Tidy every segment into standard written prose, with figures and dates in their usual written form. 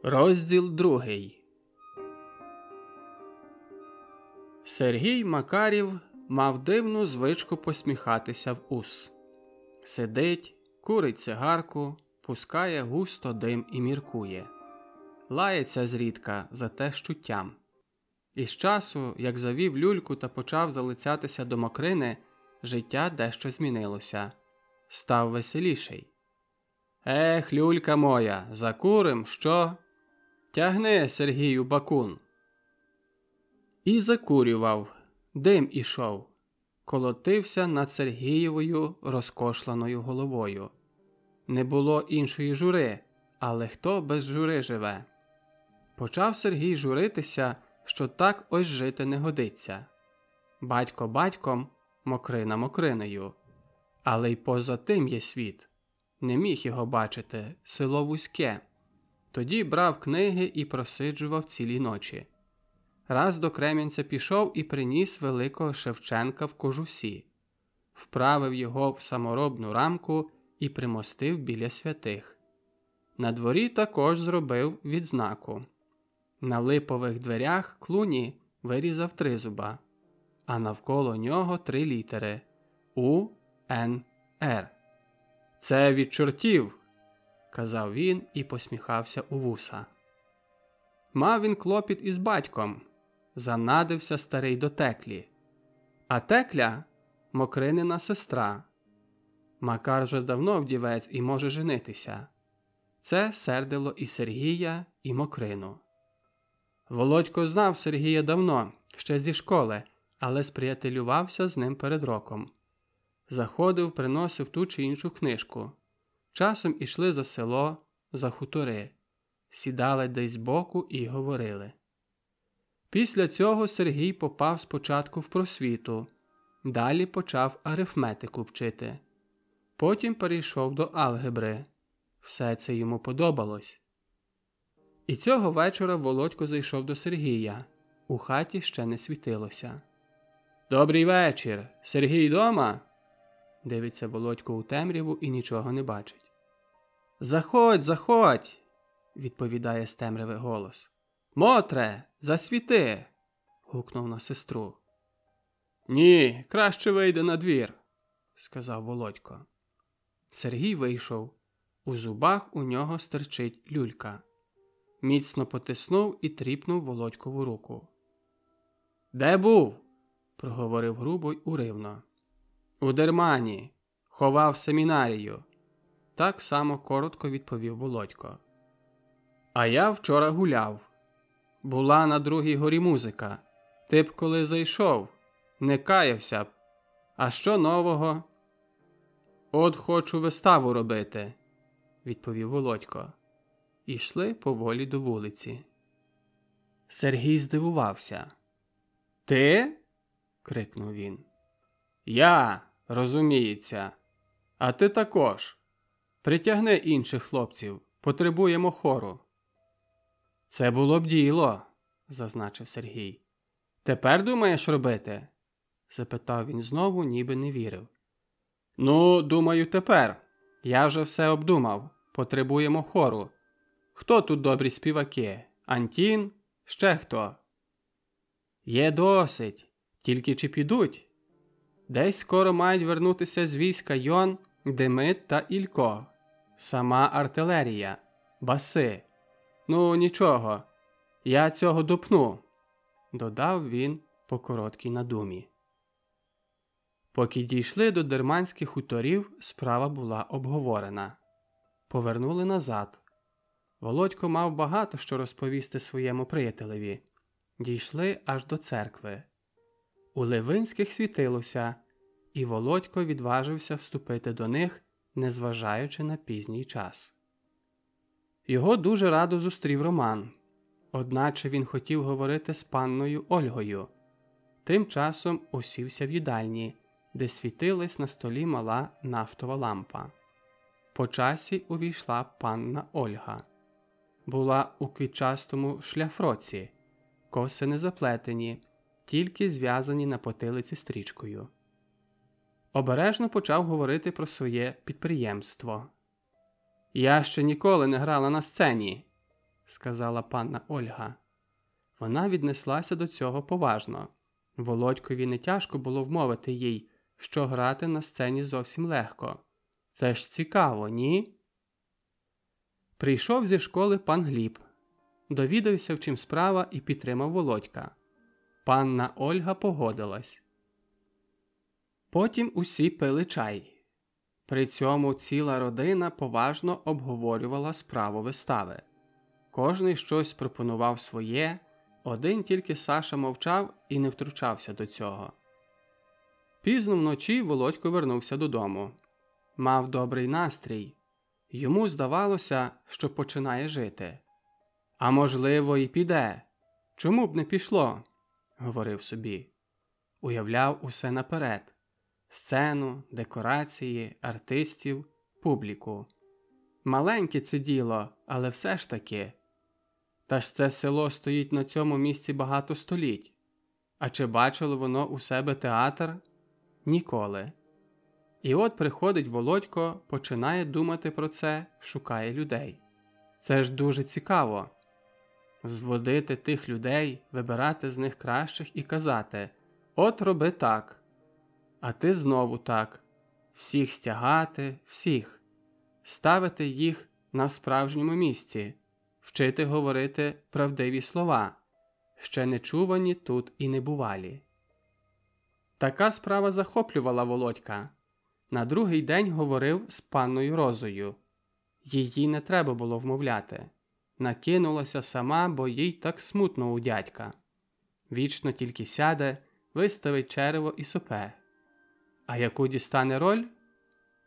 Розділ 2. Сергій Макарів мав дивну звичку посміхатися в ус. Сидить, курить цигарку, пускає густо дим і міркує. Лається зрідка, зате з чуттям. Із часу, як завів люльку та почав залицятися до Мокрини, життя дещо змінилося. Став веселіший. «Ех, люлька моя, закурим, що? Тягни, Сергію, бакун!» І закурював, дим ішов, колотився над Сергієвою розкошланою головою. Не було іншої жури, але хто без жури живе? Почав Сергій журитися, що так ось жити не годиться. Батько батьком, Мокрина Мокриною. Але й поза тим є світ. Не міг його бачити, село вузьке. Тоді брав книги і просиджував цілі ночі. Раз до Кремінця пішов і приніс великого Шевченка в кожусі. Вправив його в саморобну рамку і примостив біля святих. На дворі також зробив відзнаку. На липових дверях клуні вирізав тризуба, а навколо нього 3 літери – У, Н, Р. «Це від чортів», – казав він і посміхався у вуса. Мав він клопіт із батьком. Занадився старий до Теклі. А Текля – Мокринина сестра. Макар вже давно вдівець і може женитися. Це сердило і Сергія, і Мокрину. Володько знав Сергія давно, ще зі школи, але сприятелювався з ним перед роком. Заходив, приносив ту чи іншу книжку. Часом ішли за село, за хутори. Сідали десь збоку і говорили. Після цього Сергій попав спочатку в просвіту, далі почав арифметику вчити. Потім перейшов до алгебри. Все це йому подобалось. І цього вечора Володько зайшов до Сергія. У хаті ще не світилося. «Добрий вечір! Сергій дома?» Дивиться Володько у темряву і нічого не бачить. «Заходь, заходь!» відповідає з темряви голос. «Мотре, засвіти!» гукнув на сестру. «Ні, краще вийди на двір», сказав Володько. Сергій вийшов. У зубах у нього стирчить люлька. Міцно потиснув і тріпнув Володькову руку. «Де був?» проговорив грубо й уривно. «У Дермані. Ховав семінарію», так само коротко відповів Володько. «А я вчора гуляв. Була на Другій горі музика. Ти б коли зайшов, не каявся б. А що нового?» «От хочу виставу робити», відповів Володько. Ішли поволі до вулиці. Сергій здивувався. «Ти?» – крикнув він. «Я, розуміється. А ти також. Притягни інших хлопців, потребуємо хору». «Це було б діло», – зазначив Сергій. «Тепер думаєш робити?» – запитав він знову, ніби не вірив. «Ну, думаю, тепер. Я вже все обдумав. Потребуємо хору. Хто тут добрі співаки? Антін? Ще хто?» «Є досить. Тільки чи підуть?» «Десь скоро мають вернутися з війська Йон, Демид та Ілько. Сама артилерія. Баси. Ну, нічого. Я цього допну», додав він по короткій надумі. Поки дійшли до дерманських хуторів, справа була обговорена. Повернули назад. Володько мав багато що розповісти своєму приятелеві. Дійшли аж до церкви. У Левинських світилося, і Володько відважився вступити до них, незважаючи на пізній час. Його дуже радо зустрів Роман. Одначе він хотів говорити з панною Ольгою. Тим часом усівся в їдальні, де світилась на столі мала нафтова лампа. По часі увійшла панна Ольга. Була у квітчастому шляфроці, коси не заплетені, тільки зв'язані на потилиці стрічкою. Обережно почав говорити про своє підприємство. «Я ще ніколи не грала на сцені», – сказала панна Ольга. Вона віднеслася до цього поважно. Володькові не тяжко було вмовити їй, що грати на сцені зовсім легко. Це ж цікаво, ні? Прийшов зі школи пан Гліб. Довідався, в чим справа, і підтримав Володька. Панна Ольга погодилась. Потім усі пили чай. При цьому ціла родина поважно обговорювала справу вистави. Кожний щось пропонував своє, один тільки Саша мовчав і не втручався до цього. Пізно вночі Володько вернувся додому. Мав добрий настрій. Йому здавалося, що починає жити. «А можливо, і піде. Чому б не пішло?» – говорив собі. Уявляв усе наперед. Сцену, декорації, артистів, публіку. Маленьке це діло, але все ж таки. Та ж це село стоїть на цьому місці багато століть. А чи бачило воно у себе театр? Ніколи. І от приходить Володько, починає думати про це, шукає людей. Це ж дуже цікаво. Зводити тих людей, вибирати з них кращих і казати: «От роби так, а ти знову так». Всіх стягати, всіх. Ставити їх на справжньому місці. Вчити говорити правдиві слова, ще не чувані тут і не бувалі. Така справа захоплювала Володька. На другий день говорив з панною Розою. Її не треба було вмовляти. Накинулася сама, бо їй так смутно у дядька. Вічно тільки сяде, виставить черево і сопе. А яку дістане роль?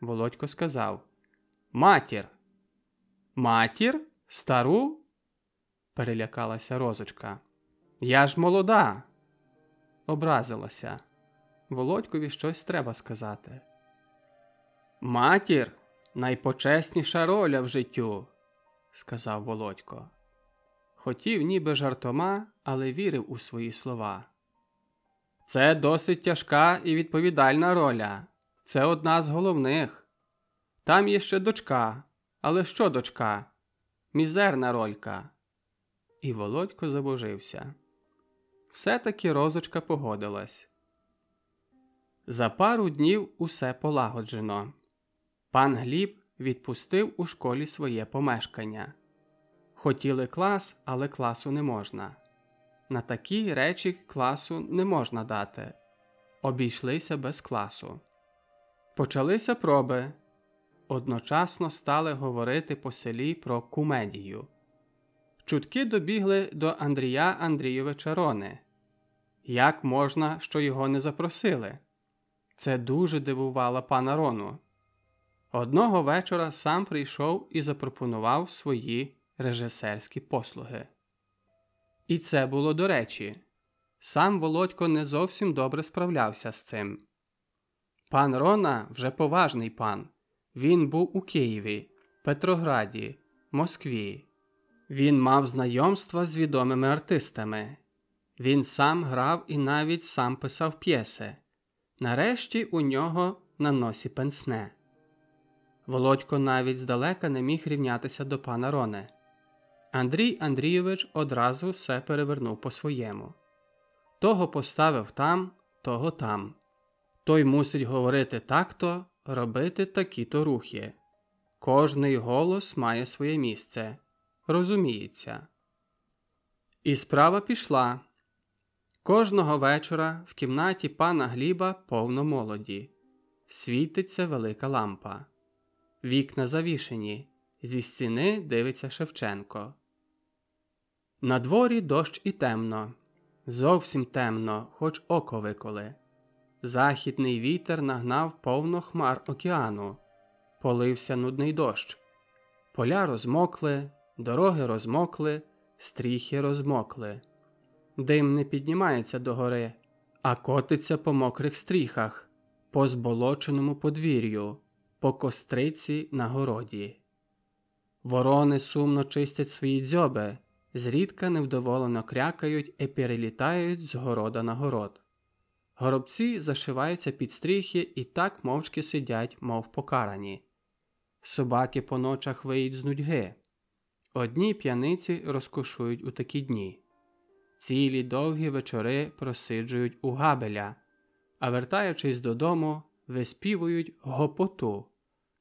Володько сказав: «Матір». «Матір? Стару?» – перелякалася Розочка. «Я ж молода!» Образилася. Володькові щось треба сказати. «Матір – найпочесніша роля в життю», – сказав Володько. Хотів ніби жартома, але вірив у свої слова. «Це досить тяжка і відповідальна роля. Це одна з головних. Там є ще дочка. Але що дочка? Мізерна ролька». І Володько забожився. Все-таки Розочка погодилась. За пару днів усе полагоджено. Пан Гліб відпустив у школі своє помешкання. Хотіли клас, але класу не можна. На такі речі класу не можна дати. Обійшлися без класу. Почалися проби. Одночасно стали говорити по селі про кумедію. Чутки добігли до Андрія Андрійовича Рони. Як можна, що його не запросили? Це дуже дивувало пана Рону. Одного вечора сам прийшов і запропонував свої режисерські послуги. І це було до речі. Сам Володько не зовсім добре справлявся з цим. Пан Рона вже поважний пан. Він був у Києві, Петрограді, Москві. Він мав знайомства з відомими артистами. Він сам грав і навіть сам писав п'єси. Нарешті у нього на носі пенсне. Володько навіть здалека не міг рівнятися до пана Рони. Андрій Андрійович одразу все перевернув по-своєму. Того поставив там, того там. Той мусить говорити так-то, робити такі-то рухи. Кожний голос має своє місце. Розуміється. І справа пішла. Кожного вечора в кімнаті пана Гліба повно молоді. Світиться велика лампа. Вікна завішені. Зі стіни дивиться Шевченко. На дворі дощ і темно. Зовсім темно, хоч око виколи. Західний вітер нагнав повно хмар океану. Полився нудний дощ. Поля розмокли, дороги розмокли, стріхи розмокли. Дим не піднімається догори, а котиться по мокрих стріхах, по зболоченому подвір'ю, по костриці на городі. Ворони сумно чистять свої дзьоби, зрідка невдоволено крякають і перелітають з города на город. Горобці зашиваються під стріхи і так мовчки сидять, мов покарані. Собаки по ночах виють з нудьги. Одні п'яниці розкошують у такі дні. Цілі довгі вечори просиджують у габеля, а вертаючись додому, виспівують гопоту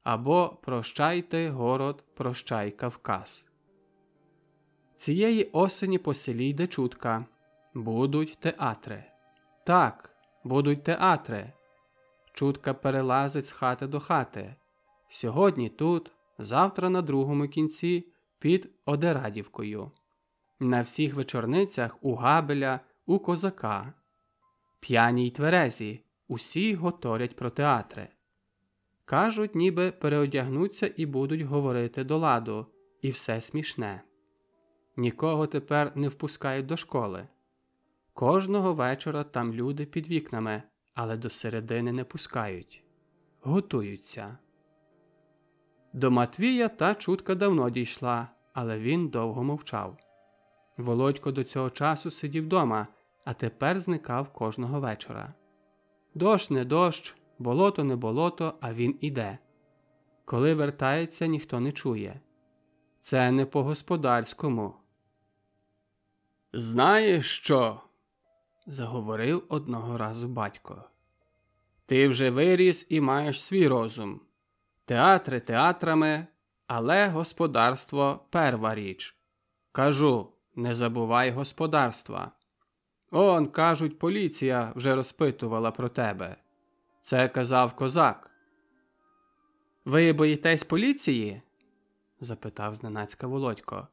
або «Прощайте, город, прощай, Кавказ». Цієї осені по селі йде чутка: будуть театри. Так, будуть театри. Чутка перелазить з хати до хати. Сьогодні тут, завтра на другому кінці під Одерадівкою. На всіх вечорницях у габеля, у козака. П'яні й тверезі, усі готорять про театри. Кажуть, ніби переодягнуться і будуть говорити до ладу, і все смішне. Нікого тепер не впускають до школи. Кожного вечора там люди під вікнами, але до середини не пускають. Готуються. До Матвія та чутка давно дійшла, але він довго мовчав. Володько до цього часу сидів дома, а тепер зникав кожного вечора. Дощ не дощ, болото не болото, а він іде. Коли вертається, ніхто не чує. Це не по-господарському. «Знаєш що?» – заговорив одного разу батько. «Ти вже виріс і маєш свій розум. Театри театрами, але господарство – перва річ. Кажу, не забувай господарства. Он, кажуть, поліція вже розпитувала про тебе. Це казав козак». «Ви боїтесь поліції?» – запитав зненацька Володько.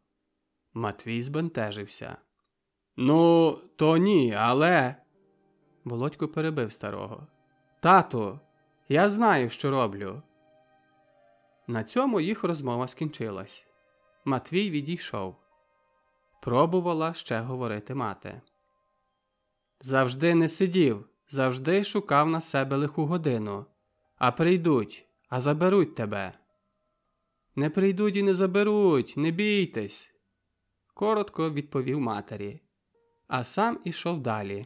Матвій збентежився. «Ну, то ні, але…» Володько перебив старого. «Тату, я знаю, що роблю». На цьому їх розмова скінчилась. Матвій відійшов. Пробувала ще говорити мати. «Завжди не сидів, завжди шукав на себе лиху годину. А прийдуть, а заберуть тебе». «Не прийдуть і не заберуть, не бійтесь», – коротко відповів матері. А сам ішов далі.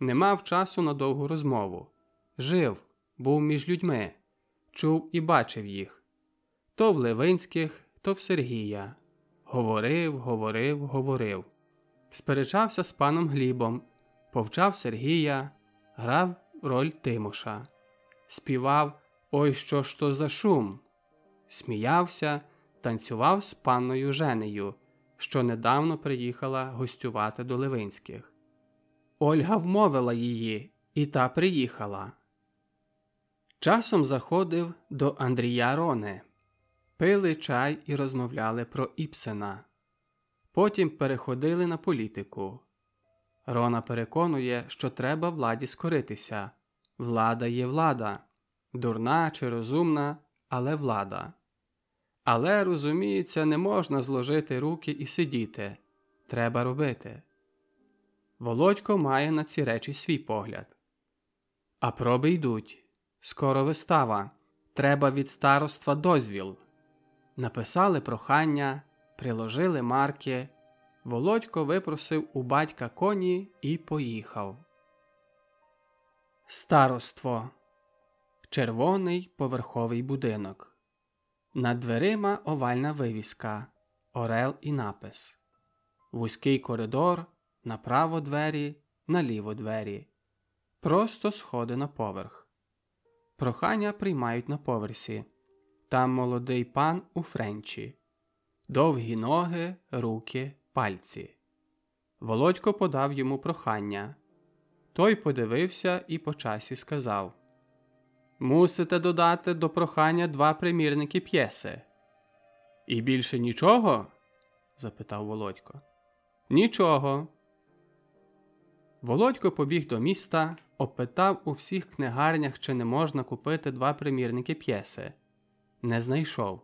Не мав часу на довгу розмову. Жив, був між людьми, чув і бачив їх. То в Левинських, то в Сергія. Говорив. Сперечався з паном Глібом, повчав Сергія, грав роль Тимоша. Співав «Ой, що ж то за шум!», сміявся, танцював з панною Женею, що недавно приїхала гостювати до Левинських. Ольга вмовила її, і та приїхала. Часом заходив до Андрія Рони. Пили чай і розмовляли про Ібсена. Потім переходили на політику. Рона переконує, що треба владі скоритися. Влада є влада. Дурна чи розумна, але влада. Але, розуміється, не можна зложити руки і сидіти. Треба робити. Володько має на ці речі свій погляд. А проби йдуть. Скоро вистава. Треба від староства дозвіл. Написали прохання, приложили марки. Володько випросив у батька коні і поїхав. Староство. Червоний поверховий будинок. Над дверима овальна вивіска, орел і напис. Вузький коридор, направо двері, наліво двері. Просто сходи на поверх. Прохання приймають на поверсі. Там молодий пан у френчі. Довгі ноги, руки, пальці. Володько подав йому прохання. Той подивився і по часі сказав: «Мусите додати до прохання 2 примірники п'єси». «І більше нічого?» – запитав Володько. «Нічого». Володько побіг до міста, опитав у всіх книгарнях, чи не можна купити 2 примірники п'єси. Не знайшов.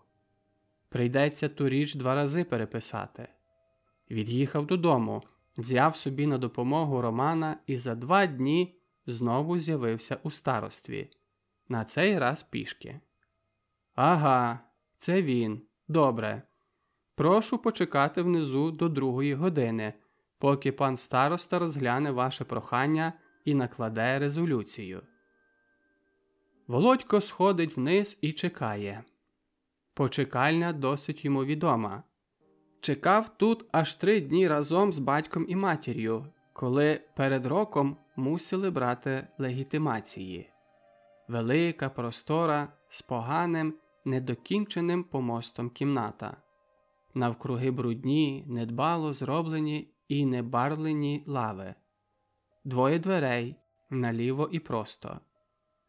Прийдеться ту річ 2 рази переписати. Від'їхав додому, взяв собі на допомогу Романа і за 2 дні знову з'явився у старостві. На цей раз пішки. «Ага, це він. Добре. Прошу почекати внизу до 2 години, поки пан староста розгляне ваше прохання і накладе резолюцію». Володько сходить вниз і чекає. Почекальня досить йому відома. Чекав тут аж 3 дні разом з батьком і матір'ю, коли перед роком мусили брати легітимації. Велика, простора, з поганим, недокінченим помостом кімната. Навкруги брудні, недбало зроблені і небарвлені лави. 2 дверей, наліво і просто.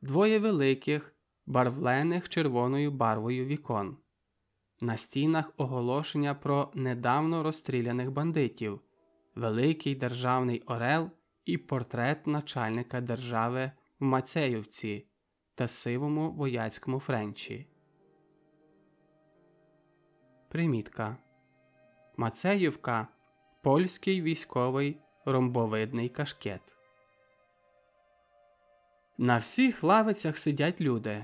2 великих, барвлених червоною барвою вікон. На стінах оголошення про недавно розстріляних бандитів, великий державний орел і портрет начальника держави в Мацеївці та сивому вояцькому френчі. Примітка. Мацеївка – польський військовий ромбовидний кашкет. На всіх лавицях сидять люди.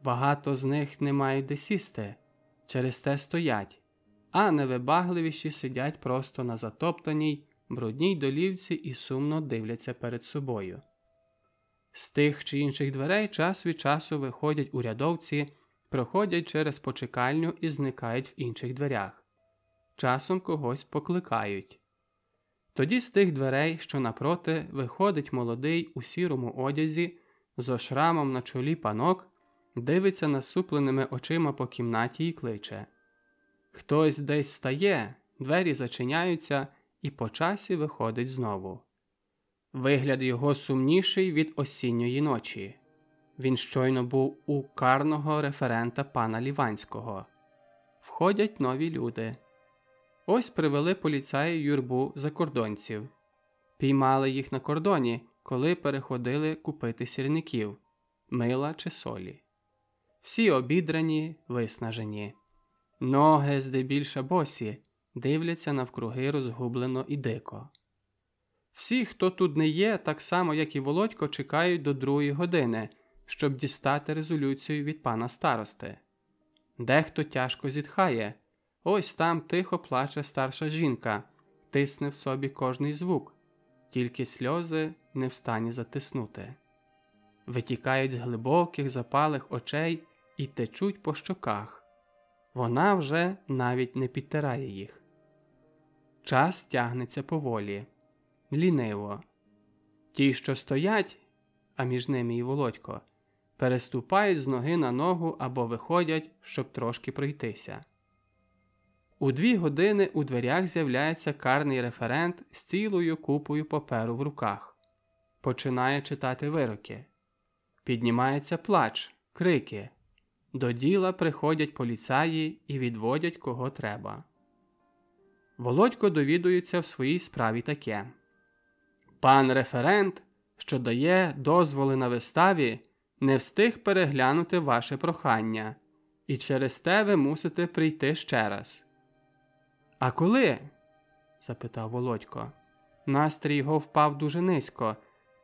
Багато з них не мають де сісти, через те стоять, а невибагливіші сидять просто на затоптаній, брудній долівці і сумно дивляться перед собою. З тих чи інших дверей час від часу виходять урядовці, проходять через почекальню і зникають в інших дверях. Часом когось покликають. Тоді з тих дверей, що напроти, виходить молодий у сірому одязі, зо шрамом на чолі панок, дивиться насупленими очима по кімнаті і кличе. Хтось десь встає, двері зачиняються і по часі виходить знову. Вигляд його сумніший від осінньої ночі. Він щойно був у карного референта пана Ліванського. Входять нові люди. Ось привели поліцаї юрбу закордонців. Піймали їх на кордоні, коли переходили купити сірників, мила чи солі. Всі обідрані, виснажені. Ноги здебільша босі, дивляться навкруги розгублено і дико. Всі, хто тут не є, так само, як і Володько, чекають до 2 години, щоб дістати резолюцію від пана старости. Дехто тяжко зітхає. Ось там тихо плаче старша жінка, тисне в собі кожний звук, тільки сльози не встані затиснути. Витікають з глибоких запалих очей і течуть по щоках. Вона вже навіть не підтирає їх. Час тягнеться поволі, ліниво. Ті, що стоять, а між ними і Володько, переступають з ноги на ногу або виходять, щоб трошки пройтися. У 2 години у дверях з'являється карний референт з цілою купою паперу в руках. Починає читати вироки. Піднімається плач, крики. До діла приходять поліцаї і відводять кого треба. Володько довідується в своїй справі таке. Пан референт, що дає дозволи на виставі, не встиг переглянути ваше прохання, і через те ви мусите прийти ще раз. «А коли?» – запитав Володько. Настрій його впав дуже низько,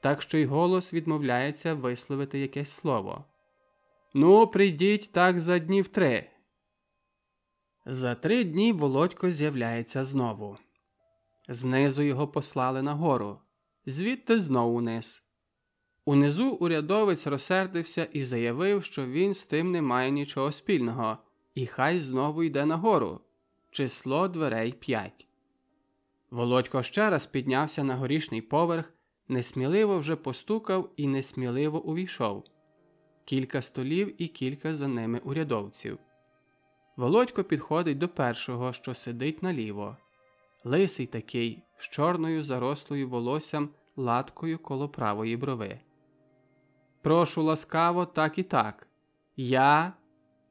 так що й голос відмовляється висловити якесь слово. «Ну, прийдіть так за днів 3». За 3 дні Володько з'являється знову. Знизу його послали нагору, звідти знову вниз. Унизу урядовець розсердився і заявив, що він з тим не має нічого спільного, і хай знову йде нагору. Число дверей 5. Володько ще раз піднявся на горішній поверх, несміливо вже постукав і несміливо увійшов. Кілька столів і кілька за ними урядовців. Володько підходить до першого, що сидить наліво. Лисий такий, з чорною зарослою волоссям латкою коло правої брови. «Прошу ласкаво, так і так. Я...»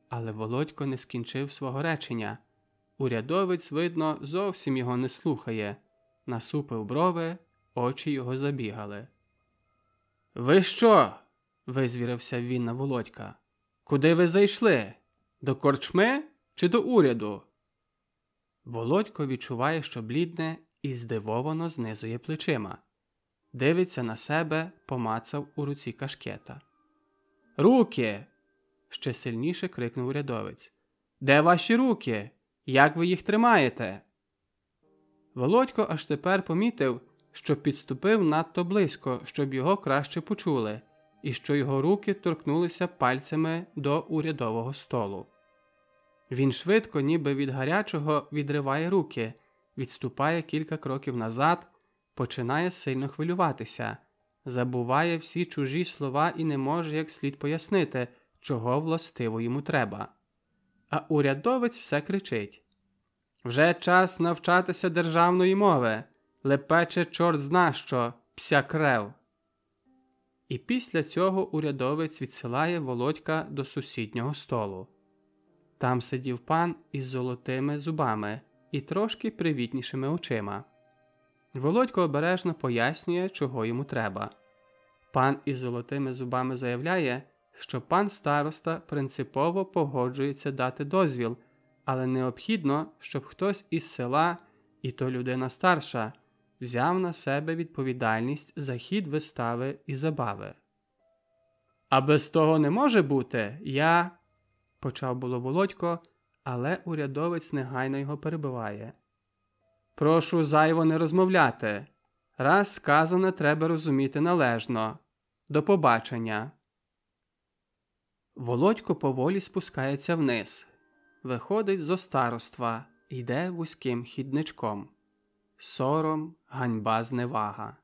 Але Володько не скінчив свого речення. Урядовець, видно, зовсім його не слухає. Насупив брови, очі його забігали. «Ви що?» – визвірився він на Володька. «Куди ви зайшли? До корчми чи до уряду?» Володько відчуває, що блідне, і здивовано знизує плечима. Дивиться на себе, помацав у руці кашкета. «Руки!» – ще сильніше крикнув урядовець. «Де ваші руки? Як ви їх тримаєте?» Володько аж тепер помітив, що підступив надто близько, щоб його краще почули, і що його руки торкнулися пальцями до урядового столу. Він швидко, ніби від гарячого, відриває руки, відступає кілька кроків назад, починає сильно хвилюватися, забуває всі чужі слова і не може як слід пояснити, чого властиво йому треба. А урядовець все кричить: «Вже час навчатися державної мови! Лепече чорт зна що, пся крев!» І після цього урядовець відсилає Володька до сусіднього столу. Там сидів пан із золотими зубами і трошки привітнішими очима. Володько обережно пояснює, чого йому треба. Пан із золотими зубами заявляє, що пан староста принципово погоджується дати дозвіл, але необхідно, щоб хтось із села, і то людина старша, взяв на себе відповідальність за хід вистави і забави. «А без того не може бути, я...» – почав було Володько, але урядовець негайно його перебиває. «Прошу зайво не розмовляти. Раз сказане треба розуміти належно. До побачення». Володько поволі спускається вниз. Виходить зо староства, йде вузьким хідничком. Сором, ганьба, зневага.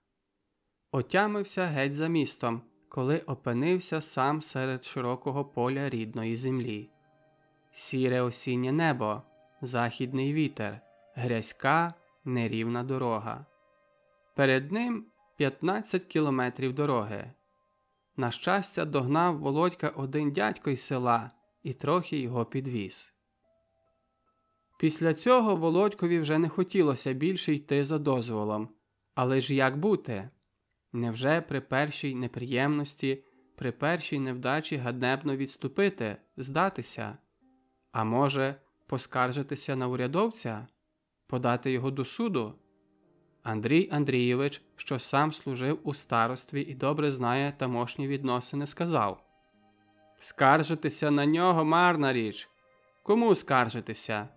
Отямився геть за містом, коли опинився сам серед широкого поля рідної землі. Сіре осіннє небо, західний вітер, грязька, нерівна дорога. Перед ним 15 кілометрів дороги. На щастя, догнав Володька один дядько із села і трохи його підвіз. Після цього Володькові вже не хотілося більше йти за дозволом. Але ж як бути? Невже при першій неприємності, при першій невдачі ганебно відступити, здатися? А може, поскаржитися на урядовця? Подати його до суду? Андрій Андрійович, що сам служив у старостві і добре знає тамошні відносини, сказав: «Скаржитися на нього – марна річ. Кому скаржитися?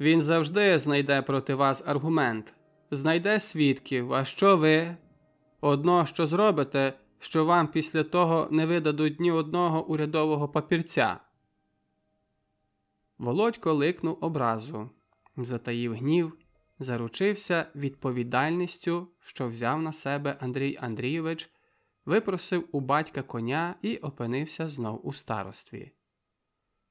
Він завжди знайде проти вас аргумент, знайде свідків, а що ви? Одно, що зробите, що вам після того не видадуть ні одного урядового папірця». Володько ликнув образу, затаїв гнів, заручився відповідальністю, що взяв на себе Андрій Андрійович, випросив у батька коня і опинився знов у старостві.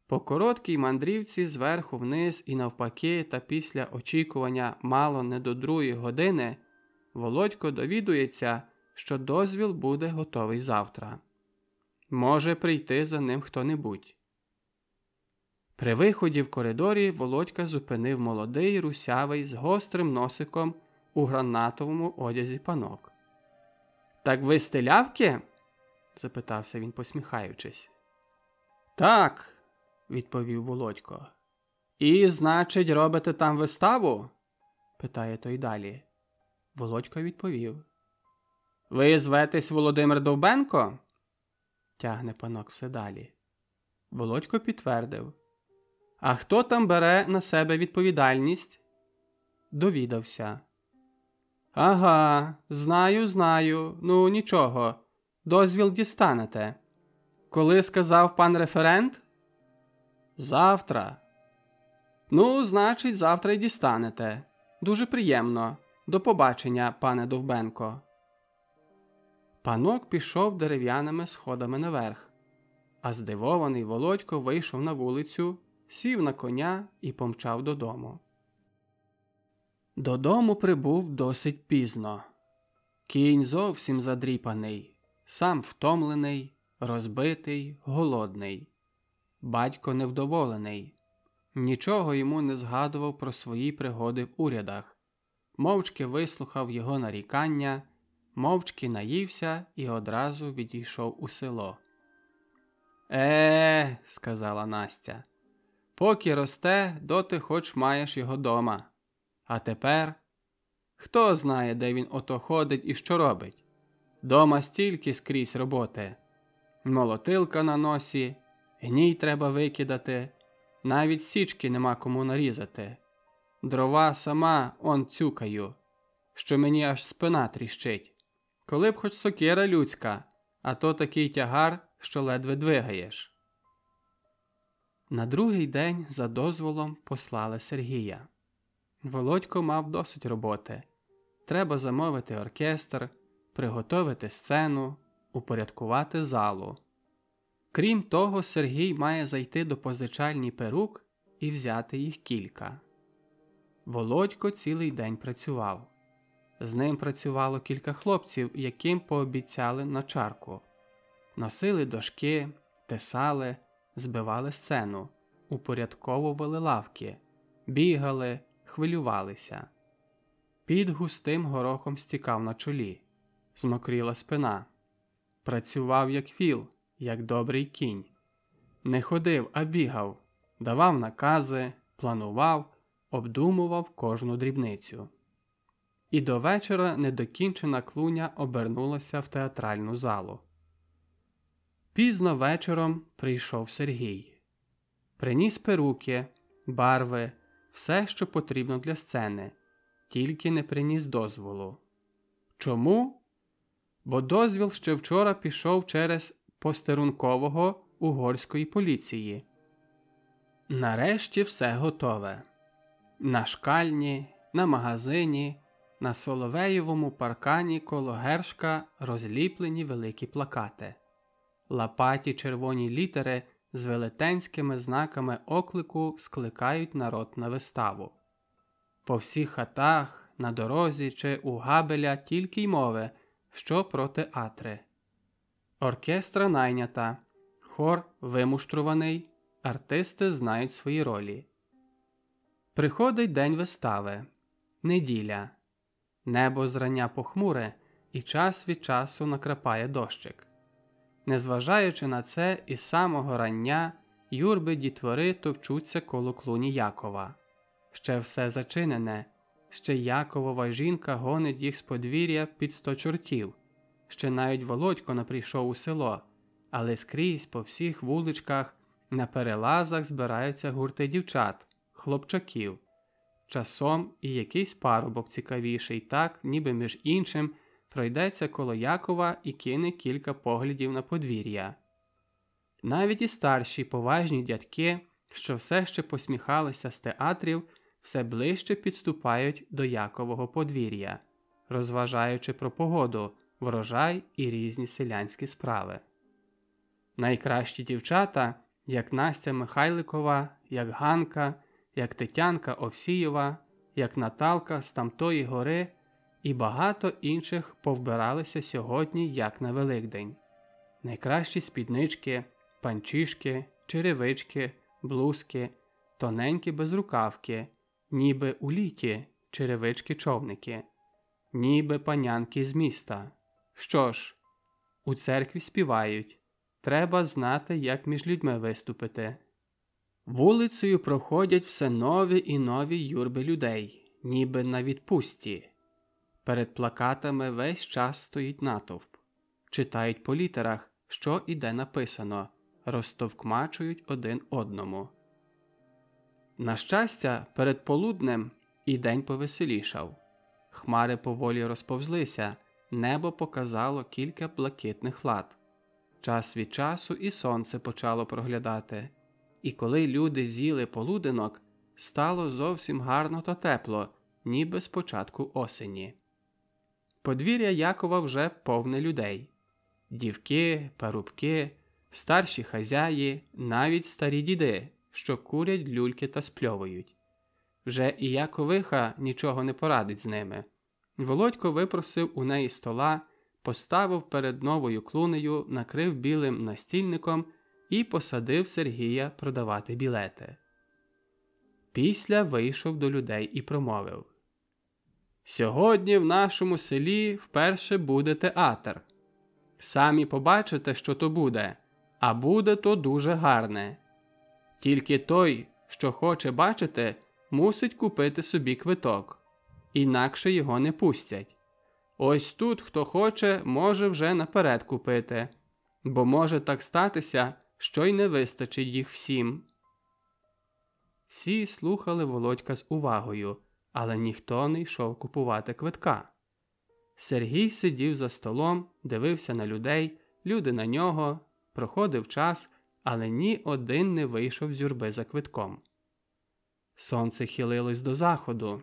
По короткій мандрівці зверху вниз і навпаки та після очікування мало не до 2 години Володько довідується, що дозвіл буде готовий завтра. Може прийти за ним хто-небудь. При виході в коридорі Володька зупинив молодий, русявий, з гострим носиком у гранатовому одязі панок. «Так ви стилявки?» – запитався він, посміхаючись. «Так», – відповів Володько. «І, значить, робите там виставу?» – питає той далі. Володько відповів. «Ви зветесь Володимир Довбенко?» – тягне панок все далі. Володько підтвердив. «А хто там бере на себе відповідальність?» Довідався. «Ага, знаю, ну нічого, дозвіл дістанете. Коли сказав пан референт?» «Завтра». «Ну, значить, завтра й дістанете. Дуже приємно. До побачення, пане Довбенко». Панок пішов дерев'яними сходами наверх, а здивований Володько вийшов на вулицю, сів на коня і помчав додому. Додому прибув досить пізно. Кінь зовсім задріпаний, сам втомлений, розбитий, голодний. Батько невдоволений. Нічого йому не згадував про свої пригоди в урядах. Мовчки вислухав його нарікання, мовчки наївся і одразу відійшов у село. – сказала Настя, – поки росте, доти хоч маєш його дома. А тепер? Хто знає, де він ото ходить і що робить? Дома стільки скрізь роботи. Молотилка на носі, гній треба викидати, навіть січки нема кому нарізати. Дрова сама он цюкаю, що мені аж спина тріщить. Коли б хоч сокира людська, а то такий тягар, що ледве двигаєш. На другий день за дозволом послали Сергія. Володько мав досить роботи. Треба замовити оркестр, приготовити сцену, упорядкувати залу. Крім того, Сергій має зайти до позичальні перук і взяти їх кілька. Володько цілий день працював. З ним працювало кілька хлопців, яким пообіцяли на чарку. Носили дошки, тесали, збивали сцену, упорядковували лавки, бігали, хвилювалися. Під густим горохом стікав на чолі, змокріла спина. Працював як віл, як добрий кінь. Не ходив, а бігав, давав накази, планував, обдумував кожну дрібницю. І до вечора недокінчена клуня обернулася в театральну залу. Пізно вечором прийшов Сергій. Приніс перуки, барви, все, що потрібно для сцени, тільки не приніс дозволу. Чому? Бо дозвіл ще вчора пішов через постерункового угорської поліції. Нарешті все готове. На шкальні, на магазині, на Соловеєвому паркані коло Гершка розліплені великі плакати. Лапаті червоні літери з велетенськими знаками оклику скликають народ на виставу. По всіх хатах, на дорозі чи у Габеля тільки й мови, що про театри. Оркестра найнята, хор вимуштруваний, артисти знають свої ролі. Приходить день вистави. Неділя. Небо зрання похмуре і час від часу накрапає дощик. Незважаючи на це, із самого рання юрби дітвори товчуться коло клуні Якова. Ще все зачинене, ще Яковова жінка гонить їх з подвір'я під 100 чортів, ще навіть Володько не прийшов у село, але скрізь по всіх вуличках на перелазах збираються гурти дівчат, хлопчаків. Часом і якийсь парубок цікавіший так, ніби між іншим, пройдеться коло Якова і кине кілька поглядів на подвір'я. Навіть і старші поважні дядьки, що все ще посміхалися з театрів, все ближче підступають до Якового подвір'я, розважаючи про погоду, врожай і різні селянські справи. Найкращі дівчата, як Настя Михайликова, як Ганка, як Тетянка Овсієва, як Наталка з тамтої гори і багато інших повбиралися сьогодні, як на Великдень. Найкращі спіднички, панчішки, черевички, блузки, тоненькі безрукавки, ніби у літі черевички-човники, ніби панянки з міста. Що ж, у церкві співають, треба знати, як між людьми виступити. Вулицею проходять все нові і нові юрби людей, ніби на відпустці. Перед плакатами весь час стоїть натовп. Читають по літерах, що і де написано, розтовкмачують один одному. На щастя, перед полуднем і день повеселішав. Хмари поволі розповзлися, небо показало кілька блакитних лад. Час від часу і сонце почало проглядати. І коли люди з'їли полуденок, стало зовсім гарно та тепло, ніби з початку осені. Подвір'я Якова вже повне людей. Дівки, парубки, старші хазяї, навіть старі діди, що курять люльки та спльовують. Вже і Яковиха нічого не порадить з ними. Володько випросив у неї стола, поставив перед новою клунею, накрив білим настільником і посадив Сергія продавати білети. Після вийшов до людей і промовив: «Сьогодні в нашому селі вперше буде театр. Самі побачите, що то буде, а буде то дуже гарне. Тільки той, що хоче бачити, мусить купити собі квиток, інакше його не пустять. Ось тут, хто хоче, може вже наперед купити, бо може так статися, що й не вистачить їх всім». Всі слухали Володька з увагою, але ніхто не йшов купувати квитка. Сергій сидів за столом, дивився на людей, люди на нього, проходив час, але ні один не вийшов з юрби за квитком. Сонце хилилось до заходу.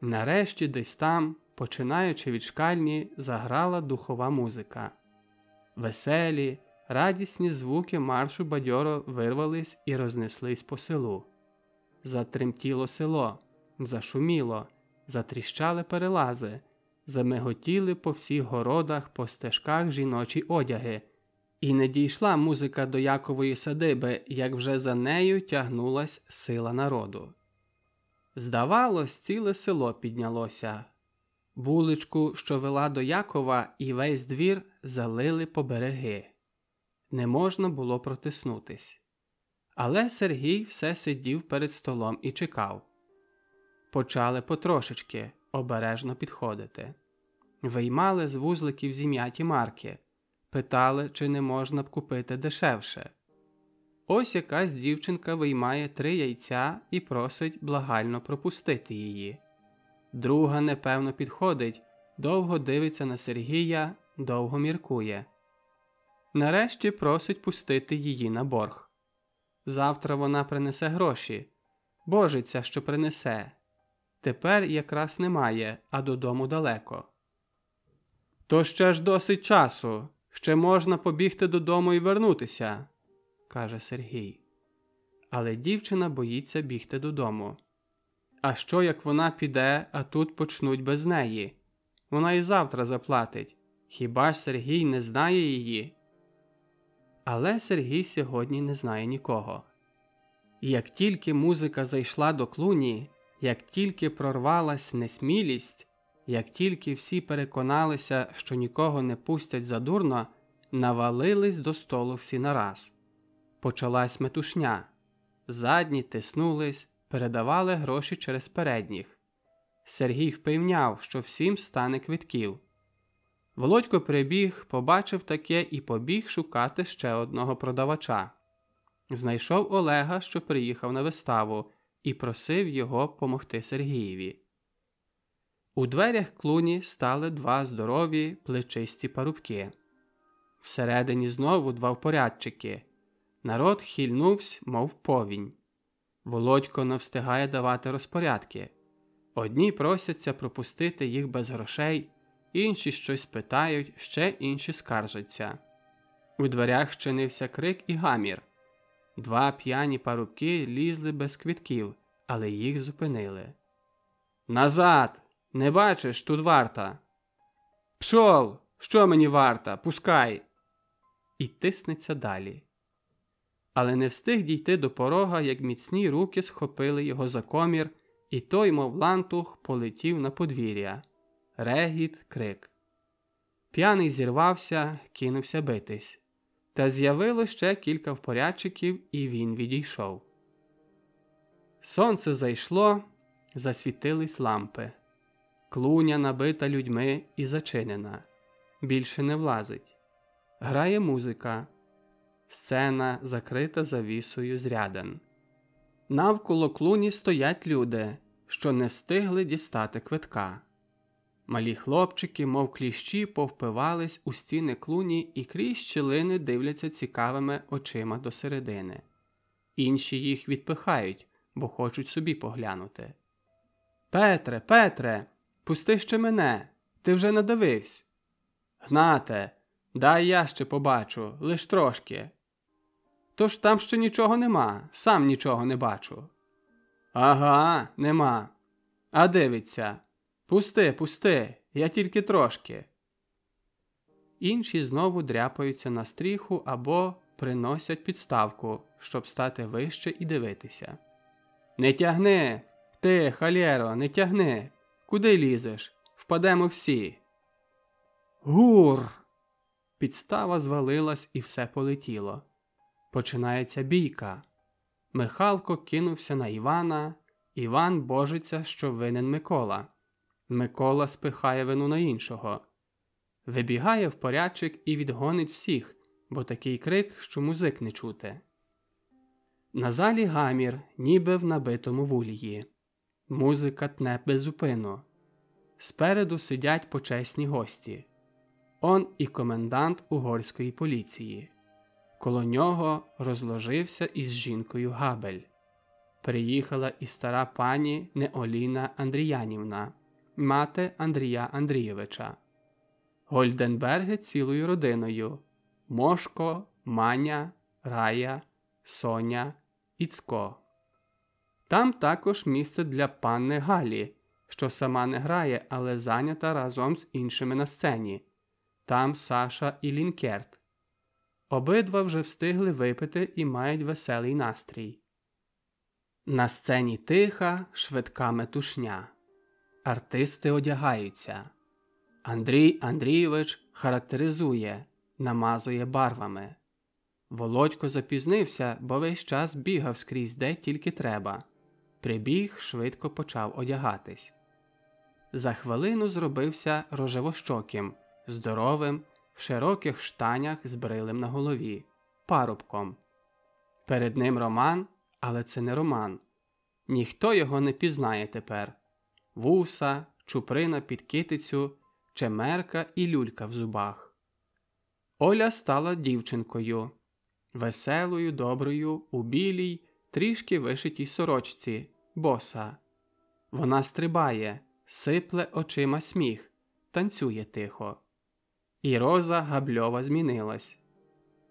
Нарешті десь там, починаючи від шкальні, заграла духова музика. Веселі, радісні звуки маршу бадьоро вирвались і рознеслись по селу. Затремтіло село, зашуміло, затріщали перелази, замиготіли по всіх городах, по стежках жіночі одяги. І не дійшла музика до Якової садиби, як вже за нею тягнулась сила народу. Здавалось, ціле село піднялося. Вуличку, що вела до Якова, і весь двір залили по береги. Не можна було протиснутись. Але Сергій все сидів перед столом і чекав. Почали потрошечки, обережно підходити. Виймали з вузликів зім'яті марки. Питали, чи не можна б купити дешевше. Ось якась дівчинка виймає 3 яйця і просить благально пропустити її. Друга непевно підходить, довго дивиться на Сергія, довго міркує. Нарешті просить пустити її на борг. Завтра вона принесе гроші. Божиться, що принесе. Тепер якраз немає, а додому далеко. То ще ж досить часу. Ще можна побігти додому і вернутися, каже Сергій. Але дівчина боїться бігти додому. А що, як вона піде, а тут почнуть без неї? Вона і завтра заплатить. Хіба ж Сергій не знає її? Але Сергій сьогодні не знає нікого. Як тільки музика зайшла до клуні, як тільки прорвалась несмілість, як тільки всі переконалися, що нікого не пустять задурно, навалились до столу всі нараз. Почалась метушня. Задні тиснулись, передавали гроші через передніх. Сергій впевняв, що всім стане квитків. Володько прибіг, побачив таке і побіг шукати ще одного продавача. Знайшов Олега, що приїхав на виставу, і просив його помогти Сергієві. У дверях клуні стали 2 здорові, плечисті парубки. Всередині знову 2 впорядчики. Народ хильнувсь, мов повінь. Володько не встигає давати розпорядки. Одні просяться пропустити їх без грошей, інші щось питають, ще інші скаржаться. У дверях щинився крик і гамір. 2 п'яні парубки лізли без квитків, але їх зупинили. «Назад! Не бачиш, тут варта!» «Пшол! Що мені варта? Пускай!» І тиснеться далі. Але не встиг дійти до порога, як міцні руки схопили його за комір, і той, мов лантух, полетів на подвір'я. Регіт, крик. П'яний зірвався, кинувся битись. Та з'явилось ще кілька впорядчиків, і він відійшов. Сонце зайшло, засвітились лампи. Клуня набита людьми і зачинена. Більше не влазить. Грає музика. Сцена закрита завісою з рядин. Навколо клуні стоять люди, що не встигли дістати квитка. Малі хлопчики, мов кліщі, повпивались у стіни клуні і крізь щілини дивляться цікавими очима до середини. Інші їх відпихають, бо хочуть собі поглянути. «Петре, Петре, пусти ще мене, ти вже надивився!» «Гнате, дай я ще побачу, лиш трошки!» «Тож там ще нічого нема, сам нічого не бачу!» «Ага, нема. А дивиться, пусти, пусти, я тільки трошки!» Інші знову дряпаються на стріху або приносять підставку, щоб стати вище і дивитися. «Не тягни! Ти, халєро, не тягни! Куди лізеш? Впадемо всі!» «Гур!» Підстава звалилась і все полетіло. Починається бійка. Михалко кинувся на Івана. Іван божиться, що винен Микола. Микола спихає вину на іншого. Вибігає впорядчик і відгонить всіх, бо такий крик, що музик не чути. На залі гамір, ніби в набитому вулії. Музика тне безупину. Спереду сидять почесні гості. Он і комендант угорської поліції. Коло нього розложився із жінкою Габель. Приїхала і стара пані Неоліна Андріянівна, мати Андрія Андрійовича. Гольденберги цілою родиною – Мошко, Маня, Рая, Соня, Іцко. Там також місце для панни Галі, що сама не грає, але зайнята разом з іншими на сцені. Там Саша і Лінкерт. Обидва вже встигли випити і мають веселий настрій. На сцені тиха, швидка метушня. Артисти одягаються. Андрій Андрійович характеризує, намазує барвами. Володько запізнився, бо весь час бігав скрізь де тільки треба. Прибіг, швидко почав одягатись. За хвилину зробився рожевощоким, здоровим, в широких штанях з брилем на голові, парубком. Перед ним Роман, але це не Роман. Ніхто його не пізнає тепер. Вуса, чуприна під китицю, чемерка і люлька в зубах. Оля стала дівчинкою. Веселою, доброю, у білій, трішки вишитій сорочці, боса. Вона стрибає, сипле очима сміх, танцює тихо. І Роза Габльова змінилась.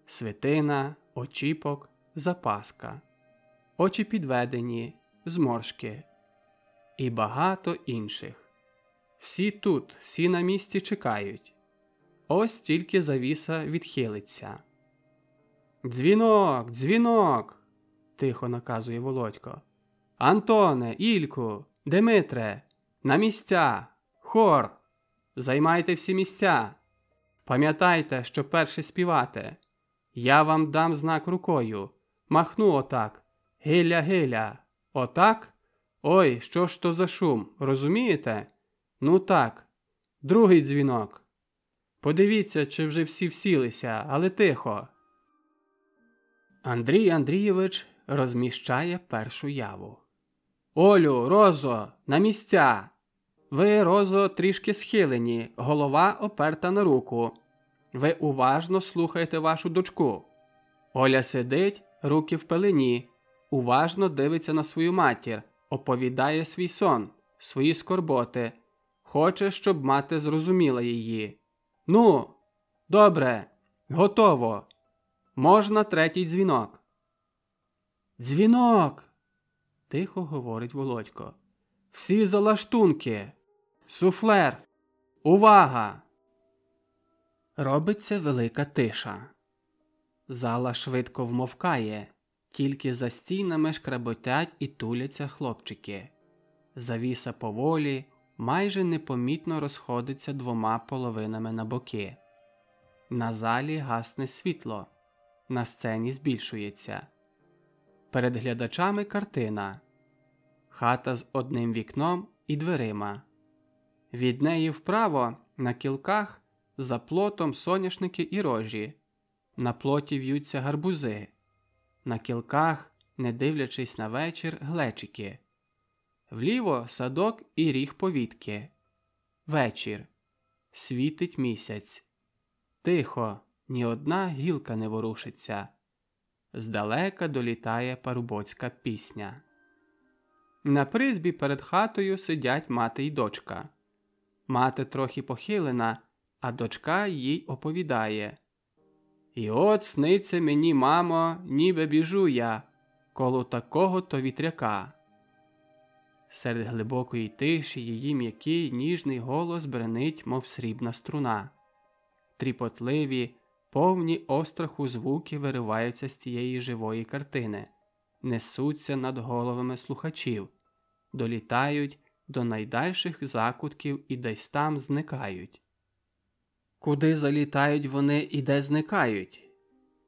Свитина, очіпок, запаска. Очі підведені, зморшки. І багато інших. Всі тут, всі на місці чекають. Ось тільки завіса відхилиться. «Дзвінок! Дзвінок!» – тихо наказує Володько. «Антоне, Ільку, Димитре, на місця! Хор! Займайте всі місця! Пам'ятайте, що перше співати. Я вам дам знак рукою. Махну отак. Гиля-гиля. Отак? Ой, що ж то за шум, розумієте? Ну так. Другий дзвінок. Подивіться, чи вже всі всілися, але тихо». Андрій Андрійович розміщає першу яву. «Олю, Розо, на місця! Ви, Розо, трішки схилені, голова оперта на руку. Ви уважно слухайте вашу дочку. Оля сидить, руки в пелені, уважно дивиться на свою матір, оповідає свій сон, свої скорботи. Хоче, щоб мати зрозуміла її. Ну, добре, готово. Можна третій дзвінок». «Дзвінок!» – тихо говорить Володько. «Всі за лаштунки! Суфлер! Увага!» Робиться велика тиша. Зала швидко вмовкає, тільки за стінами шкреботять і туляться хлопчики. Завіса поволі, майже непомітно розходиться двома половинами на боки. На залі гасне світло, на сцені збільшується. Перед глядачами картина. Хата з одним вікном і дверима. Від неї вправо, на кілках, за плотом соняшники і рожі. На плоті в'ються гарбузи. На кілках, не дивлячись на вечір, глечики. Вліво садок і ріг повітки. Вечір. Світить місяць. Тихо, ні одна гілка не ворушиться. Здалека долітає парубоцька пісня. На призбі перед хатою сидять мати й дочка. Мати трохи похилена, а дочка їй оповідає. «І от сниться мені, мамо, ніби біжу я, коло такого-то вітряка». Серед глибокої тиші її м'який ніжний голос бренить, мов срібна струна. Тріпотливі, повні остраху звуки вириваються з тієї живої картини, несуться над головами слухачів, долітають до найдальших закутків і десь там зникають. Куди залітають вони і де зникають?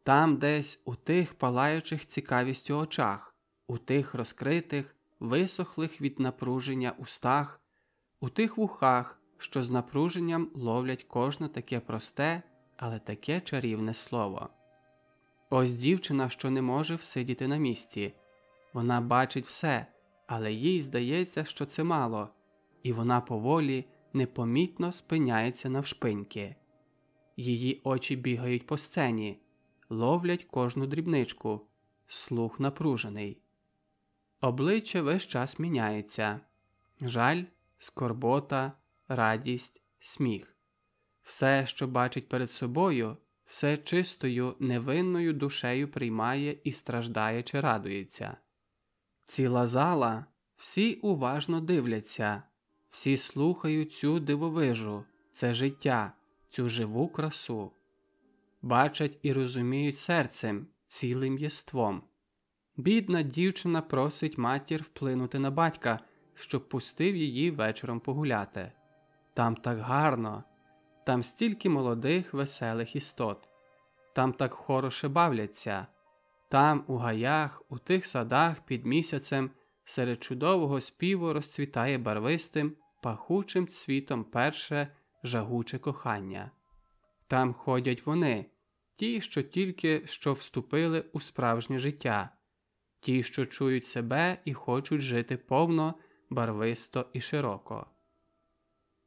Там десь у тих палаючих цікавістю очах, у тих розкритих, висохлих від напруження устах, у тих вухах, що з напруженням ловлять кожне таке просте, але таке чарівне слово. Ось дівчина, що не може всидіти на місці. Вона бачить все, але їй здається, що це мало, і вона поволі, непомітно спиняється навшпиньки. Її очі бігають по сцені, ловлять кожну дрібничку, слух напружений. Обличчя весь час міняється. Жаль, скорбота, радість, сміх. Все, що бачить перед собою, все чистою, невинною душею приймає і страждає чи радується. Ціла зала, всі уважно дивляться, всі слухають цю дивовижу, це життя, цю живу красу. Бачать і розуміють серцем, цілим єством. Бідна дівчина просить матір вплинути на батька, щоб пустив її вечором погуляти. Там так гарно, там стільки молодих, веселих істот. Там так хороше бавляться. Там, у гаях, у тих садах під місяцем, серед чудового співу розцвітає барвистим, пахучим цвітом перше жагуче кохання. Там ходять вони, ті, що тільки що вступили у справжнє життя, ті, що чують себе і хочуть жити повно, барвисто і широко.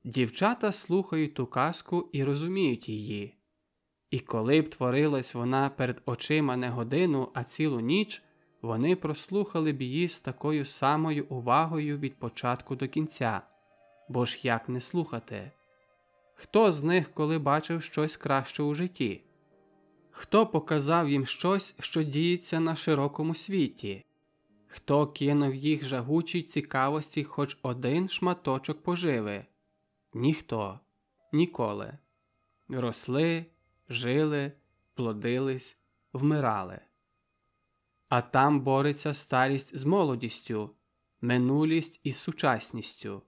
Дівчата слухають ту казку і розуміють її. І коли б творилась вона перед очима не годину, а цілу ніч, вони прослухали б її з такою самою увагою від початку до кінця. Бо ж як не слухати? Хто з них коли бачив щось краще у житті? Хто показав їм щось, що діється на широкому світі? Хто кинув їх жагучій цікавості хоч один шматочок поживи? Ніхто. Ніколи. Росли, жили, плодились, вмирали. А там бореться старість з молодістю, минулість із сучасністю.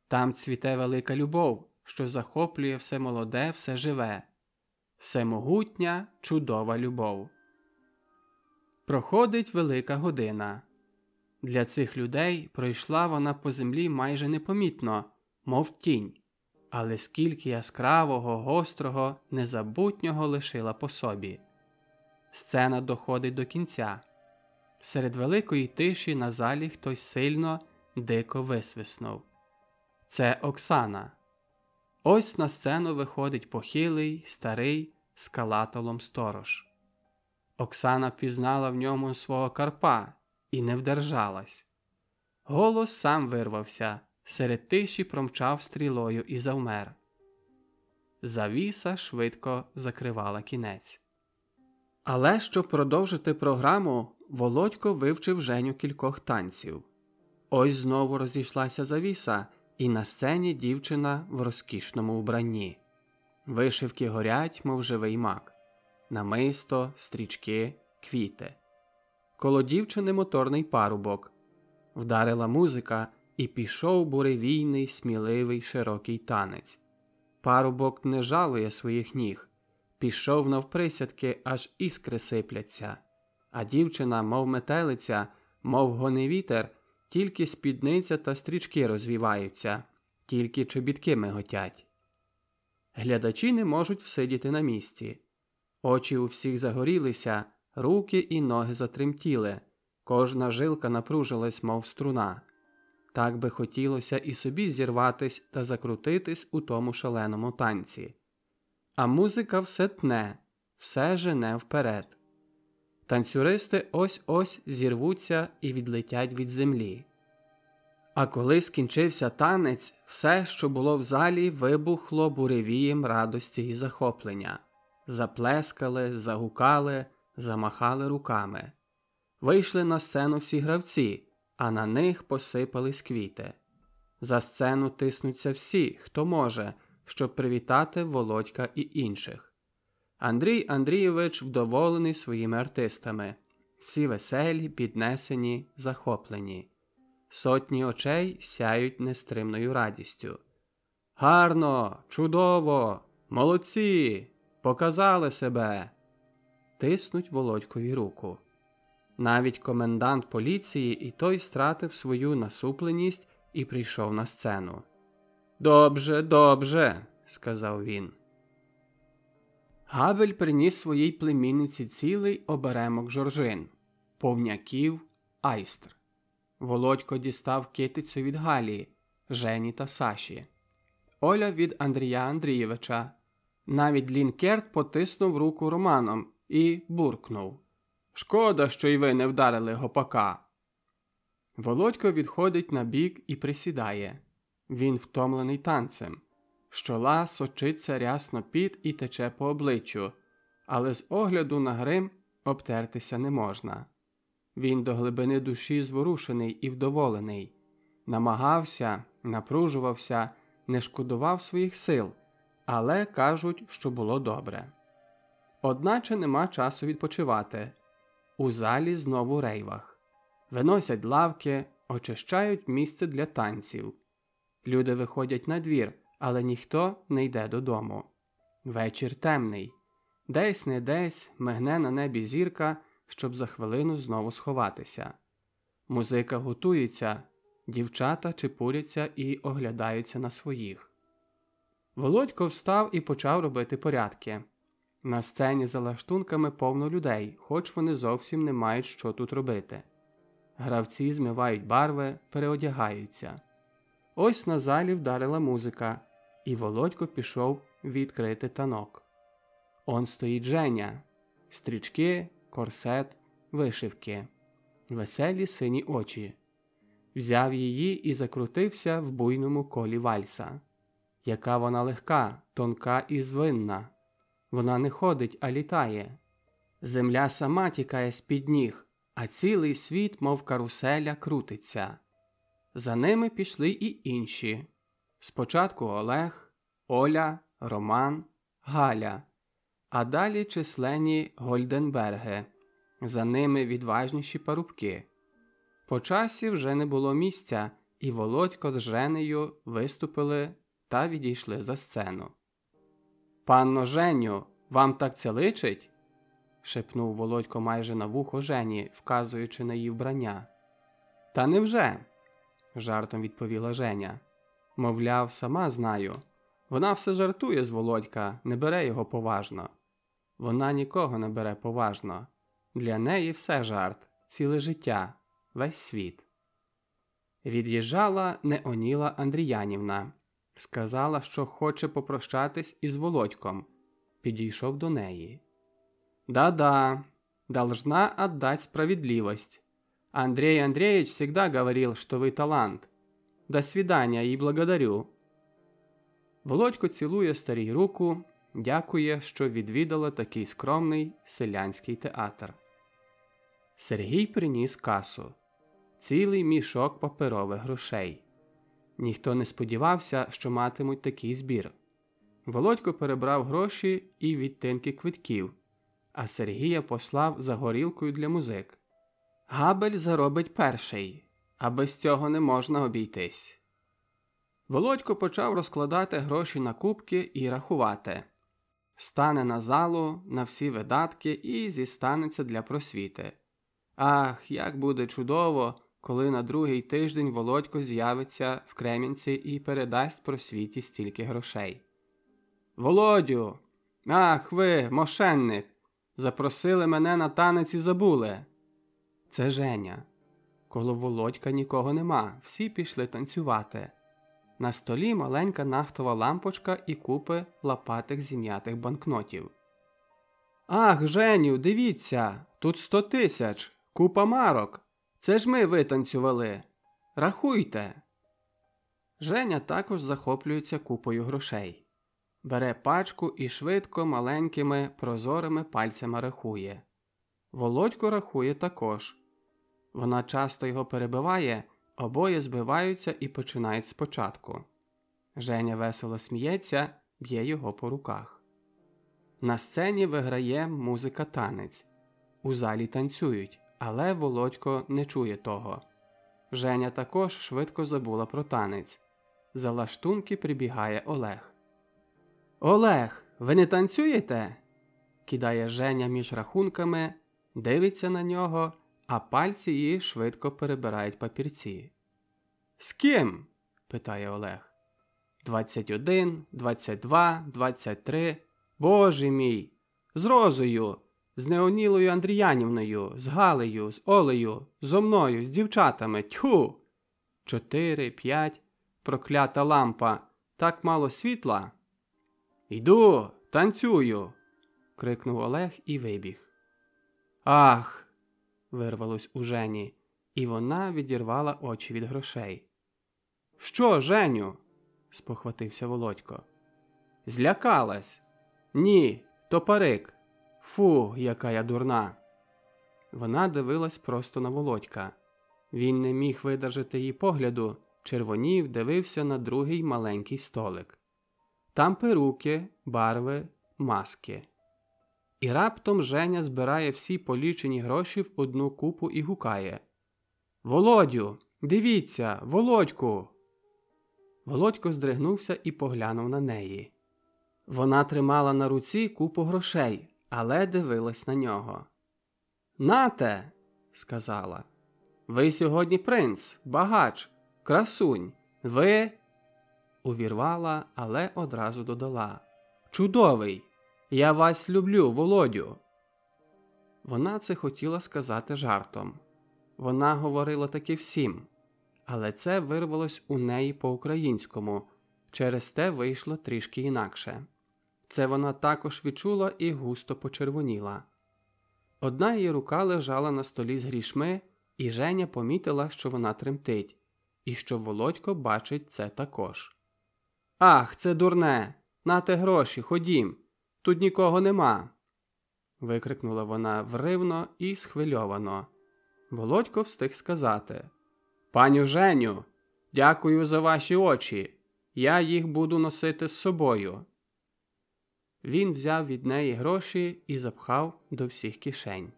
Там цвіте велика любов, що захоплює все молоде, все живе. Всемогутня, чудова любов. Проходить велика година. Для цих людей пройшла вона по землі майже непомітно, мов тінь. Але скільки яскравого, гострого, незабутнього лишила по собі. Сцена доходить до кінця. Серед великої тиші на залі хтось сильно, дико висвиснув. Це Оксана. Ось на сцену виходить похилий, старий, з калатолом сторож. Оксана пізнала в ньому свого Карпа і не вдержалась. Голос сам вирвався, серед тиші промчав стрілою і завмер. Завіса швидко закривала кінець. Але щоб продовжити програму, Володько вивчив Женю кількох танців. Ось знову розійшлася завіса, і на сцені дівчина в розкішному вбранні. Вишивки горять, мов живий мак. Намисто, стрічки, квіти. Коло дівчини моторний парубок. Вдарила музика, і пішов буревійний, сміливий, широкий танець. Парубок не жалує своїх ніг. Пішов навприсядки, аж іскри сипляться. А дівчина, мов метелиця, мов гони вітер, тільки спідниця та стрічки розвіваються, тільки чобітки миготять. Глядачі не можуть всидіти на місці. Очі у всіх загорілися, руки і ноги затремтіли, кожна жилка напружилась, мов струна. Так би хотілося і собі зірватись та закрутитись у тому шаленому танці. А музика все тне, все жене вперед. Танцюристи ось-ось зірвуться і відлетять від землі. А коли скінчився танець, все, що було в залі, вибухло буревієм радості і захоплення. Заплескали, загукали, замахали руками. Вийшли на сцену всі гравці, а на них посипались квіти. За сцену тиснуться всі, хто може, щоб привітати Володька і інших. Андрій Андрійович вдоволений своїми артистами. Всі веселі, піднесені, захоплені. Сотні очей сяють нестримною радістю. «Гарно! Чудово! Молодці! Показали себе!» Тиснуть Володькові руку. Навіть комендант поліції і той стратив свою насупленість і прийшов на сцену. «Добже, добже!» – сказав він. Габель приніс своїй племінниці цілий оберемок жоржин, повняків, айстр. Володько дістав китицю від Галі, Жені та Саші. Оля від Андрія Андрійовича. Навіть Лінкерт потиснув руку Романом і буркнув: «Шкода, що й ви не вдарили гопака». Володько відходить на бік і присідає. Він втомлений танцем. З чола сочиться рясно піт і тече по обличчю, але з огляду на грим обтертися не можна. Він до глибини душі зворушений і вдоволений. Намагався, напружувався, не шкодував своїх сил, але кажуть, що було добре. Одначе нема часу відпочивати. У залі знову рейвах. Виносять лавки, очищають місце для танців. Люди виходять на двір, але ніхто не йде додому. Вечір темний. Десь-не-десь мигне на небі зірка, щоб за хвилину знову сховатися. Музика готується, дівчата чепуряться і оглядаються на своїх. Володько встав і почав робити порядки. На сцені за лаштунками повно людей, хоч вони зовсім не мають що тут робити. Гравці змивають барви, переодягаються. Ось на залі вдарила музика, і Володько пішов відкрити танок. Он стоїть Женя. Стрічки, корсет, вишивки. Веселі сині очі. Взяв її і закрутився в буйному колі вальса. Яка вона легка, тонка і звинна. Вона не ходить, а літає. Земля сама тікає з-під ніг, а цілий світ, мов каруселя, крутиться. За ними пішли і інші. Спочатку Олег, Оля, Роман, Галя, а далі численні Гольденберги. За ними відважніші парубки. По часі вже не було місця, і Володько з Женею виступили та відійшли за сцену. «Панно Женю, вам так це личить?» – шепнув Володько майже на вухо Жені, вказуючи на її вбрання. «Та невже?» – жартом відповіла Женя. «Мовляв, сама знаю. Вона все жартує з Володька, не бере його поважно». Вона нікого не бере поважно. Для неї все жарт, ціле життя, весь світ. Від'їжджала Неоніла Андріянівна. Сказала, що хоче попрощатись із Володьком. Підійшов до неї. «Да-да, должна отдать справедливость. Андрей Андреевич всегда говорил, что вы талант. До свидания и благодарю». Володько цілує старій руку, дякує, що відвідала такий скромний селянський театр. Сергій приніс касу. Цілий мішок паперових грошей. Ніхто не сподівався, що матимуть такий збір. Володько перебрав гроші і відтинки квитків, а Сергія послав за горілкою для музик. Габель заробить перший, а без цього не можна обійтись. Володько почав розкладати гроші на кубки і рахувати. Стане на залу, на всі видатки і зістанеться для просвіти. Ах, як буде чудово, коли на другий тиждень Володько з'явиться в Кремінці і передасть просвіті стільки грошей. «Володю! Ах ви, мошенник! Запросили мене на танець і забули!» Це Женя. Коло Володька нікого нема, всі пішли танцювати. На столі маленька нафтова лампочка і купи лопатих зім'ятих банкнотів. «Ах, Женю, дивіться! Тут 100 тисяч! Купа марок! Це ж ми витанцювали! Рахуйте!» Женя також захоплюється купою грошей. Бере пачку і швидко маленькими прозорими пальцями рахує. Володько рахує також. Вона часто його перебиває, обоє збиваються і починають спочатку. Женя весело сміється, б'є його по руках. На сцені виграє музика-танець. У залі танцюють, але Володько не чує того. Женя також швидко забула про танець. За лаштунки прибігає Олег. «Олег, ви не танцюєте?» Кидає Женя між рахунками, дивиться на нього, а пальці її швидко перебирають папірці. «З ким?» – питає Олег. 21, 22, 23. Боже мій! З Розою, з Неонілою Андріянівною, з Галею, з Олею, зо мною, з дівчатами. Тьху! 4, 5. Проклята лампа. Так мало світла. «Йду, танцюю!» крикнув Олег і вибіг. «Ах!» – вирвалось у Жені, і вона відірвала очі від грошей. «Що, Женю?» – спохватився Володько. «Злякалась?» «Ні, то парик. Фу, яка я дурна!» Вона дивилась просто на Володька. Він не міг видержати її погляду, червонів, дивився на другий маленький столик. Там перуки, барви, маски. І раптом Женя збирає всі полічені гроші в одну купу і гукає: «Володю, дивіться, Володьку!» Володько здригнувся і поглянув на неї. Вона тримала на руці купу грошей, але дивилась на нього. «Нате!» – сказала. «Ви сьогодні принц, багач, красунь. Ви…» Увірвала, але одразу додала: «Чудовий! Я вас люблю, Володю!» Вона це хотіла сказати жартом. Вона говорила таки всім. Але це вирвалось у неї по-українському, через те вийшло трішки інакше. Це вона також відчула і густо почервоніла. Одна її рука лежала на столі з грішми, і Женя помітила, що вона тремтить, і що Володько бачить це також. «Ах, це дурне! Нате гроші, ходім! Тут нікого нема!» Викрикнула вона вривно і схвильовано. Володько встиг сказати: «Паню Женю, дякую за ваші очі. Я їх буду носити з собою». Він взяв від неї гроші і запхав до всіх кишень.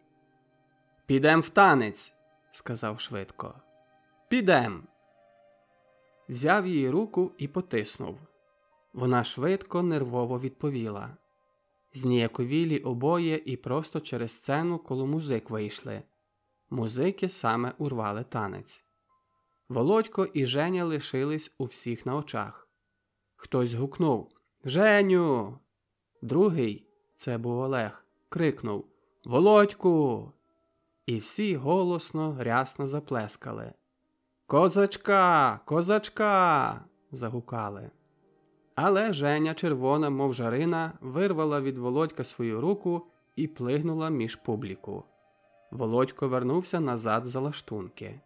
«Підем в танець», – сказав швидко. «Підем». Взяв її руку і потиснув. Вона швидко, нервово відповіла. Зніяковілі обоє і просто через сцену коло музик вийшли. Музики саме урвали танець. Володько і Женя лишились у всіх на очах. Хтось гукнув: «Женю!» Другий, це був Олег, крикнув: «Володьку!» І всі голосно, рясно заплескали. «Козачка! Козачка!» загукали. Але Женя, червона, мов жарина, вирвала від Володька свою руку і плигнула між публіку. Володько вернувся назад за лаштунки.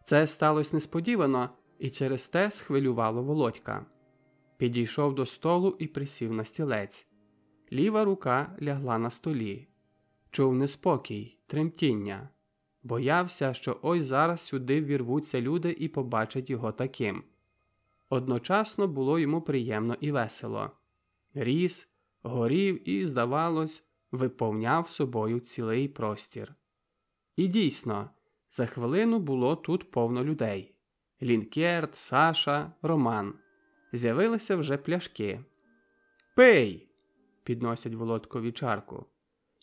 Це сталося несподівано і через те схвилювало Володька. Підійшов до столу і присів на стілець. Ліва рука лягла на столі. Чув неспокій, тремтіння. Боявся, що ось зараз сюди ввірвуться люди і побачать його таким. Одночасно було йому приємно і весело. Ріс, горів і, здавалось, виповняв собою цілий простір. І дійсно, за хвилину було тут повно людей. Лінкерт, Саша, Роман. З'явилися вже пляшки. «Пий!» – підносять Володькові чарку.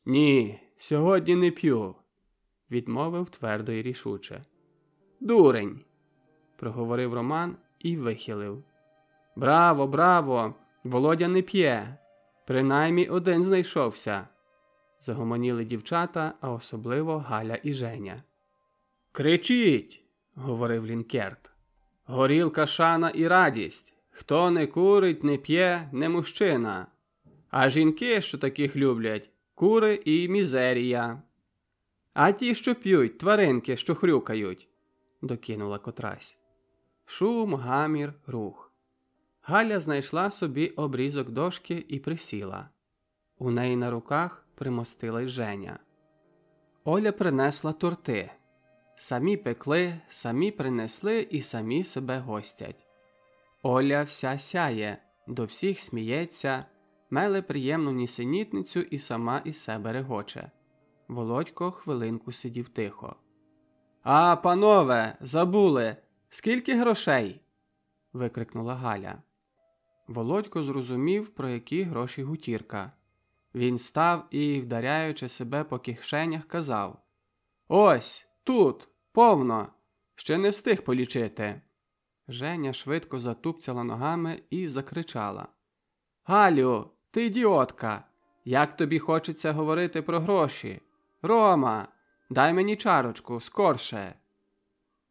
«Ні, сьогодні не п'ю», – відмовив твердо і рішуче. «Дурень!» – проговорив Роман і вихилив. «Браво, браво! Володя не п'є! Принаймні один знайшовся!» Загомоніли дівчата, а особливо Галя і Женя. «Кричіть!» – говорив Лінкерт. «Горілка, шана і радість! Хто не курить, не п'є, не мужчина! А жінки, що таких люблять, кури і мізерія!» «А ті, що п'ють, тваринки, що хрюкають!» – докинула котрась. Шум, гамір, рух. Галя знайшла собі обрізок дошки і присіла. У неї на руках примостилась Женя. Оля принесла торти. Самі пекли, самі принесли і самі себе гостять. Оля вся сяє, до всіх сміється, меле приємну нісенітницю і сама із себе регоче. Володько хвилинку сидів тихо. «А, панове, забули! Скільки грошей?» – викрикнула Галя. Володько зрозумів, про які гроші гутірка. Він став і, вдаряючи себе по кишенях, казав: «Ось, тут, повно, ще не встиг полічити». Женя швидко затупцяла ногами і закричала: «Галю, ти ідіотка! Як тобі хочеться говорити про гроші? Рома, дай мені чарочку, скорше!»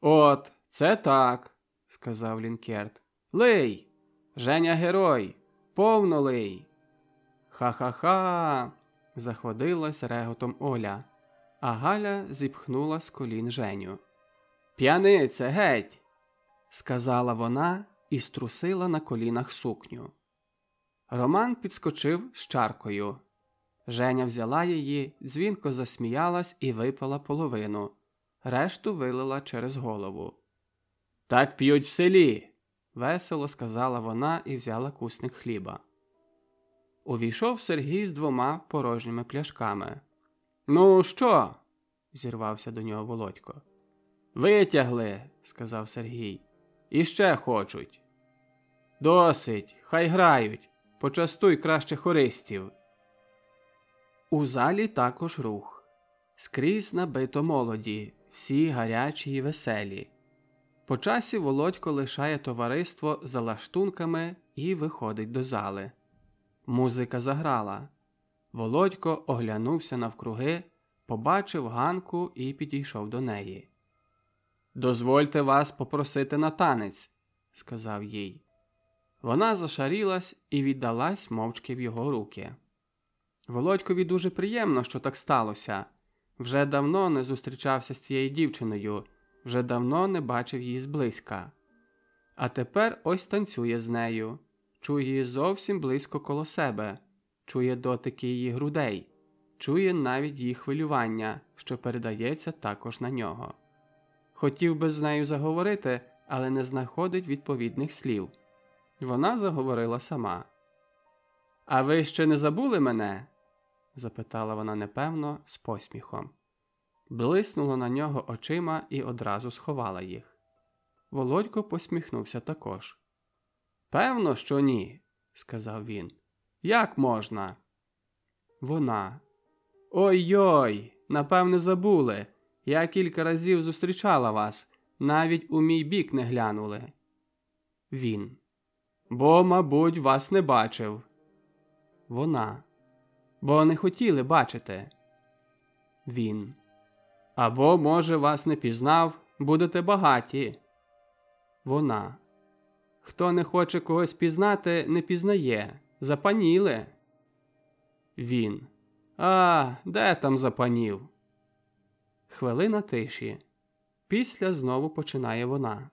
«От, це так», – сказав Лінкерт. «Лий! Женя герой! Повно лий!» «Ха-ха-ха!» Заходилась реготом Оля, а Галя зіпхнула з колін Женю. «П'янице, геть!» – сказала вона і струсила на колінах сукню. Роман підскочив з чаркою. Женя взяла її, дзвінко засміялась і випила половину. Решту вилила через голову. «Так п'ють в селі!» – весело сказала вона і взяла кусник хліба. Увійшов Сергій з 2 порожніми пляшками. «Ну що?» – зірвався до нього Володько. «Витягли!» – сказав Сергій. «Іще хочуть!» «Досить! Хай грають! Почастуй краще хористів!» У залі також рух. Скрізь набито молоді, всі гарячі й веселі. По часі Володько лишає товариство за лаштунками і виходить до зали. Музика заграла. Володько оглянувся навкруги, побачив Ганку і підійшов до неї. «Дозвольте вас попросити на танець», – сказав їй. Вона зашарілась і віддалась мовчки в його руки. Володькові дуже приємно, що так сталося. Вже давно не зустрічався з цією дівчиною, вже давно не бачив її зблизька. А тепер ось танцює з нею, чує її зовсім близько коло себе, чує дотики її грудей, чує навіть її хвилювання, що передається також на нього. Хотів би з нею заговорити, але не знаходить відповідних слів. Вона заговорила сама. «А ви ще не забули мене?» – запитала вона непевно, з посміхом. Блиснула на нього очима і одразу сховала їх. Володько посміхнувся також. «Певно, що ні», – сказав він. «Як можна?» Вона. «Ой-ой, напевне забули. Я кілька разів зустрічала вас, навіть у мій бік не глянули». Він. «Бо, мабуть, вас не бачив». Вона. «Бо не хотіли бачити». Він. «Або, може, вас не пізнав, будете багаті». Вона. «Хто не хоче когось пізнати, не пізнає. Запаніли». Він. «А, де там запанів?» Хвилина тиші. Після знову починає вона.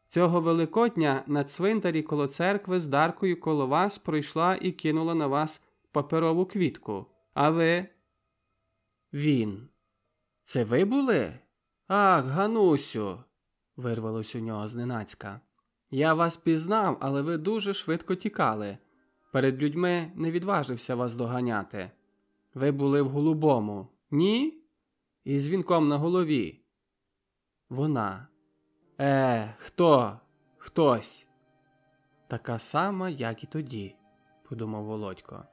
«Цього Великодня на цвинтарі коло церкви з Даркою коло вас пройшла і кинула на вас паперову квітку. А ви?» Він. «Це ви були? Ах, Ганусю!» – вирвалось у нього зненацька. «Я вас пізнав, але ви дуже швидко тікали. Перед людьми не відважився вас доганяти. Ви були в голубому, ні? І з вінком на голові». Вона. Хто? Хтось. Така сама, як і тоді, подумав Володько.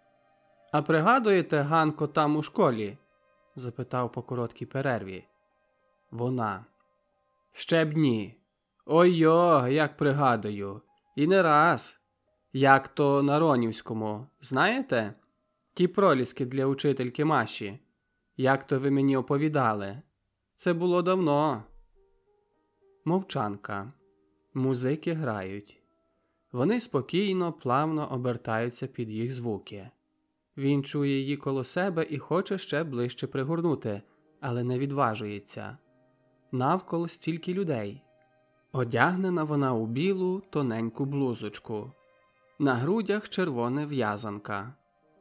«А пригадуєте, Ганко, там у школі?» – запитав по короткій перерві. Вона. «Ще б ні. Ой-йо, як пригадую. І не раз. Як то на Ронівському. Знаєте? Ті проліски для учительки Маші. Як то ви мені оповідали. Це було давно». Мовчанка. Музики грають. Вони спокійно, плавно обертаються під їх звуки. Він чує її коло себе і хоче ще ближче пригорнути, але не відважується. Навколо стільки людей. Одягнена вона у білу, тоненьку блузочку. На грудях червона в'язанка.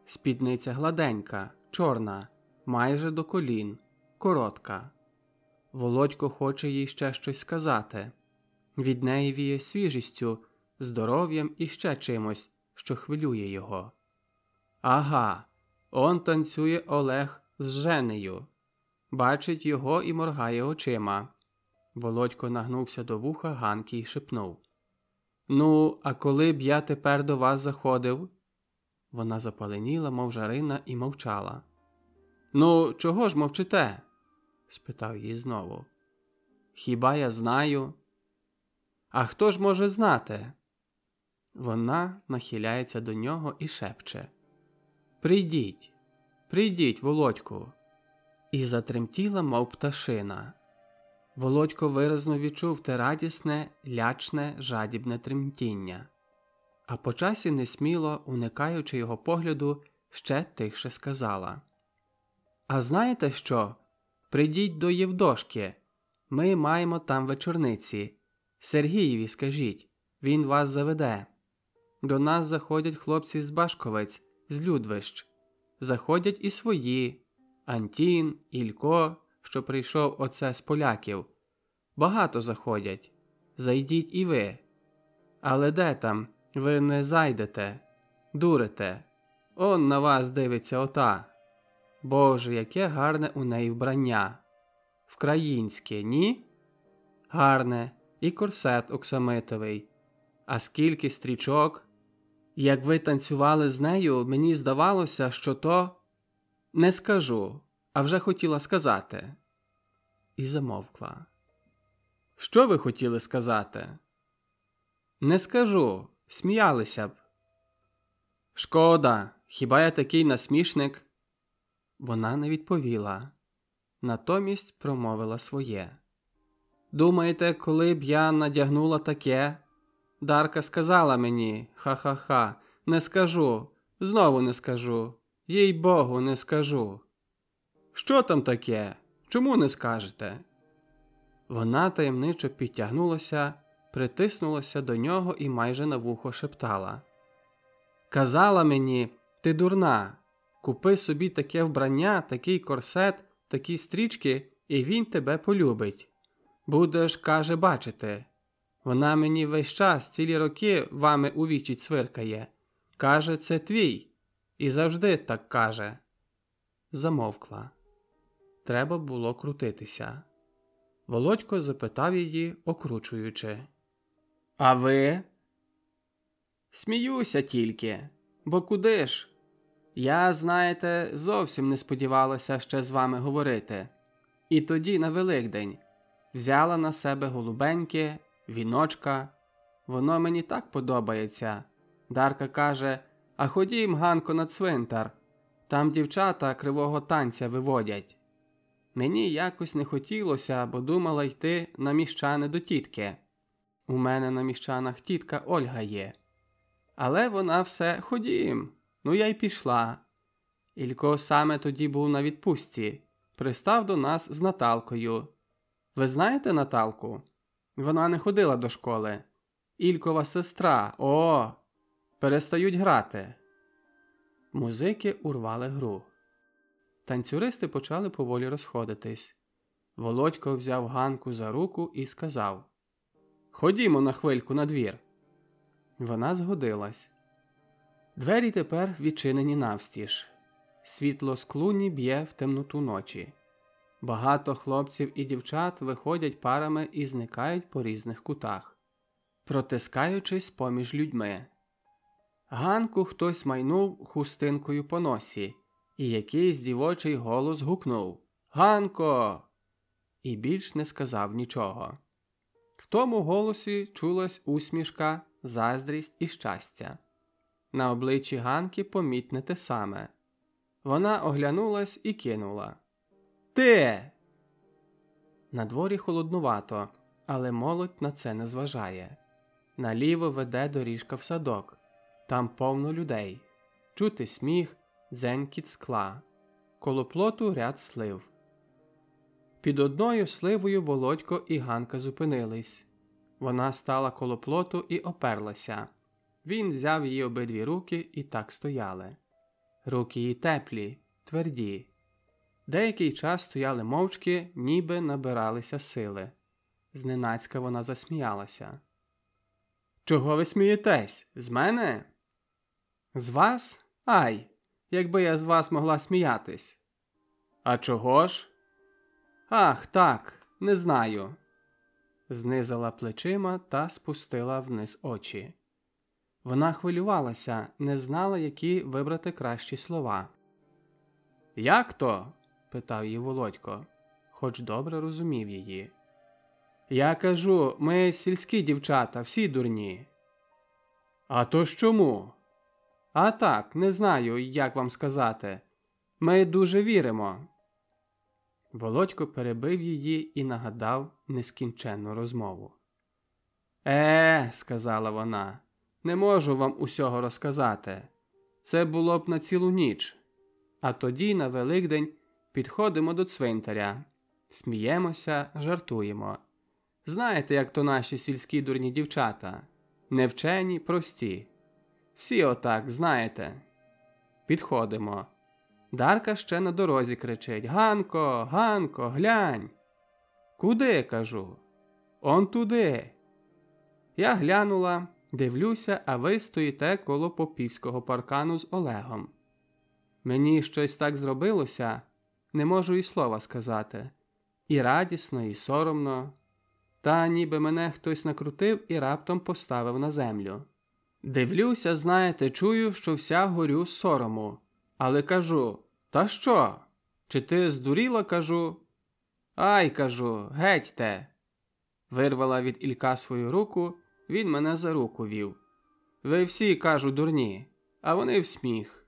Спідниця гладенька, чорна, майже до колін, коротка. Володько хоче їй ще щось сказати. Від неї віє свіжістю, здоров'ям і ще чимось, що хвилює його. Ага, он танцює Олег з Женею. Бачить його і моргає очима. Володько нагнувся до вуха Ганки і шепнув. «Ну, а коли б я тепер до вас заходив?» Вона запаленіла, мов жарина, і мовчала. «Ну, чого ж мовчите?» – спитав її знову. «Хіба я знаю?» «А хто ж може знати?» Вона нахиляється до нього і шепче. «Прийдіть, прийдіть, Володьку!» І затремтіла, мов пташина. Володько виразно відчув те радісне, лячне, жадібне тремтіння. А по часі несміло, уникаючи його погляду, ще тихше сказала: «А знаєте що? Прийдіть до Євдошки. Ми маємо там вечорниці. Сергієві скажіть, він вас заведе. До нас заходять хлопці з Башковець, з Людвищ. Заходять і свої. Антін, Ілько, що прийшов оце з поляків. Багато заходять. Зайдіть і ви. Але де там? Ви не зайдете. Дурите. Он на вас дивиться ота. Боже, яке гарне у неї вбрання. Вкраїнське, ні? Гарне. І корсет оксамитовий. А скільки стрічок. Як ви танцювали з нею, мені здавалося, що то... Не скажу, а вже хотіла сказати. І замовкла. Що ви хотіли сказати? Не скажу, сміялися б. Шкода, хіба я такий насмішник? Вона не відповіла. Натомість промовила своє. Думаєте, коли б я надягнула таке? Дарка сказала мені, ха-ха-ха, не скажу, знову не скажу, їй-богу, не скажу. Що там таке? Чому не скажете? Вона таємничо підтягнулася, притиснулася до нього і майже на вухо шептала. Казала мені, ти дурна, купи собі таке вбрання, такий корсет, такі стрічки, і він тебе полюбить. Будеш, каже, бачити. Вона мені весь час, цілі роки вами у вічі цвиркає. Каже, це твій. І завжди так каже. Замовкла. Треба було крутитися. Володько запитав її, окручуючи. А ви? Сміюся тільки. Бо куди ж? Я, знаєте, зовсім не сподівалася ще з вами говорити. І тоді на Великдень взяла на себе голубеньке, віночка. Воно мені так подобається. Дарка каже, а ходім, Ганко, на цвинтар. Там дівчата кривого танця виводять. Мені якось не хотілося, бо думала йти на Міщани до тітки. У мене на Міщанах тітка Ольга є. Але вона все, ходім. Ну я й пішла. Ілько саме тоді був на відпустці. Пристав до нас з Наталкою. Ви знаєте Наталку? Вона не ходила до школи. Ількова сестра. О! Перестають грати. Музики урвали гру. Танцюристи почали поволі розходитись. Володько взяв Ганку за руку і сказав: «Ходімо на хвильку на двір». Вона згодилась. Двері тепер відчинені навстіж. Світло з клуні б'є в темноту ночі. Багато хлопців і дівчат виходять парами і зникають по різних кутах, протискаючись поміж людьми. Ганку хтось майнув хустинкою по носі, і якийсь дівочий голос гукнув «Ганко!» і більш не сказав нічого. В тому голосі чулась усмішка, заздрість і щастя. На обличчі Ганки помітне те саме. Вона оглянулась і кинула: «Ти!» На дворі холоднувато, але молодь на це не зважає. Наліво веде доріжка в садок. Там повно людей. Чути сміх, дзенькіт скла. Коло плоту ряд слив. Під одною сливою Володько і Ганка зупинились. Вона стала коло плоту і оперлася. Він взяв її обидві руки і так стояли. Руки її теплі, тверді. Деякий час стояли мовчки, ніби набиралися сили. Зненацька вона засміялася. «Чого ви смієтесь? З мене?» «З вас? Ай, якби я з вас могла сміятись». «А чого ж?» «Ах, так, не знаю». Знизала плечима та спустила вниз очі. Вона хвилювалася, не знала, які вибрати кращі слова. «Як то?» – питав її Володько, хоч добре розумів її. «Я кажу, ми сільські дівчата, всі дурні». «А то ж чому?» «А так, не знаю, як вам сказати. Ми дуже віримо». Володько перебив її і нагадав нескінченну розмову. – сказала вона, – не можу вам усього розказати. Це було б на цілу ніч. А тоді на Великдень підходимо до цвинтаря. Сміємося, жартуємо. Знаєте, як то наші сільські дурні дівчата? Невчені, прості. Всі отак, знаєте. Підходимо. Дарка ще на дорозі кричить: «Ганко, Ганко, глянь!» «Куди?» – кажу. «Он туди». Я глянула, дивлюся, а ви стоїте коло попівського паркану з Олегом. Мені щось так зробилося, не можу і слова сказати. І радісно, і соромно. Та ніби мене хтось накрутив і раптом поставив на землю. Дивлюся, знаєте, чую, що вся горю з сорому. Але кажу: «Та що? Чи ти здуріла?» – кажу. «Ай!» – кажу, «геть те!» Вирвала від Ілька свою руку, він мене за руку вів. «Ви всі, кажу, дурні!» А вони в сміх.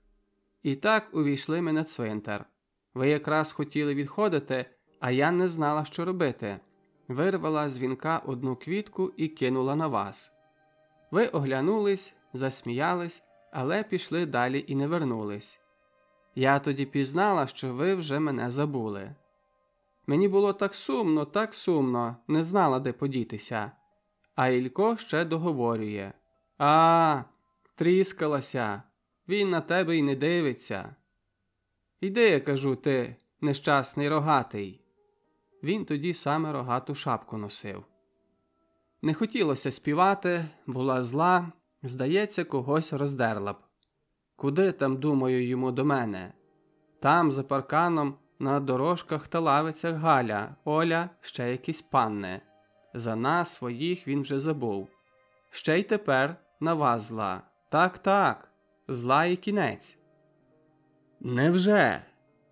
І так увійшли ми на цвинтар. Ви якраз хотіли відходити, а я не знала, що робити. Вирвала з вінка одну квітку і кинула на вас. Ви оглянулись, засміялись, але пішли далі і не вернулись. Я тоді пізнала, що ви вже мене забули. Мені було так сумно, не знала, де подітися. А Ілько ще договорює: «А, тріскалася, він на тебе й не дивиться». «Іди, – кажу, – ти, нещасний рогатий». Він тоді саме рогату шапку носив. Не хотілося співати, була зла, здається, когось роздерла б. Куди там, думаю, йому до мене? Там, за парканом, на дорожках та лавицях Галя, Оля, ще якісь панни. За нас, своїх, він вже забув. Ще й тепер на вас зла. Так, зла і кінець. «Невже?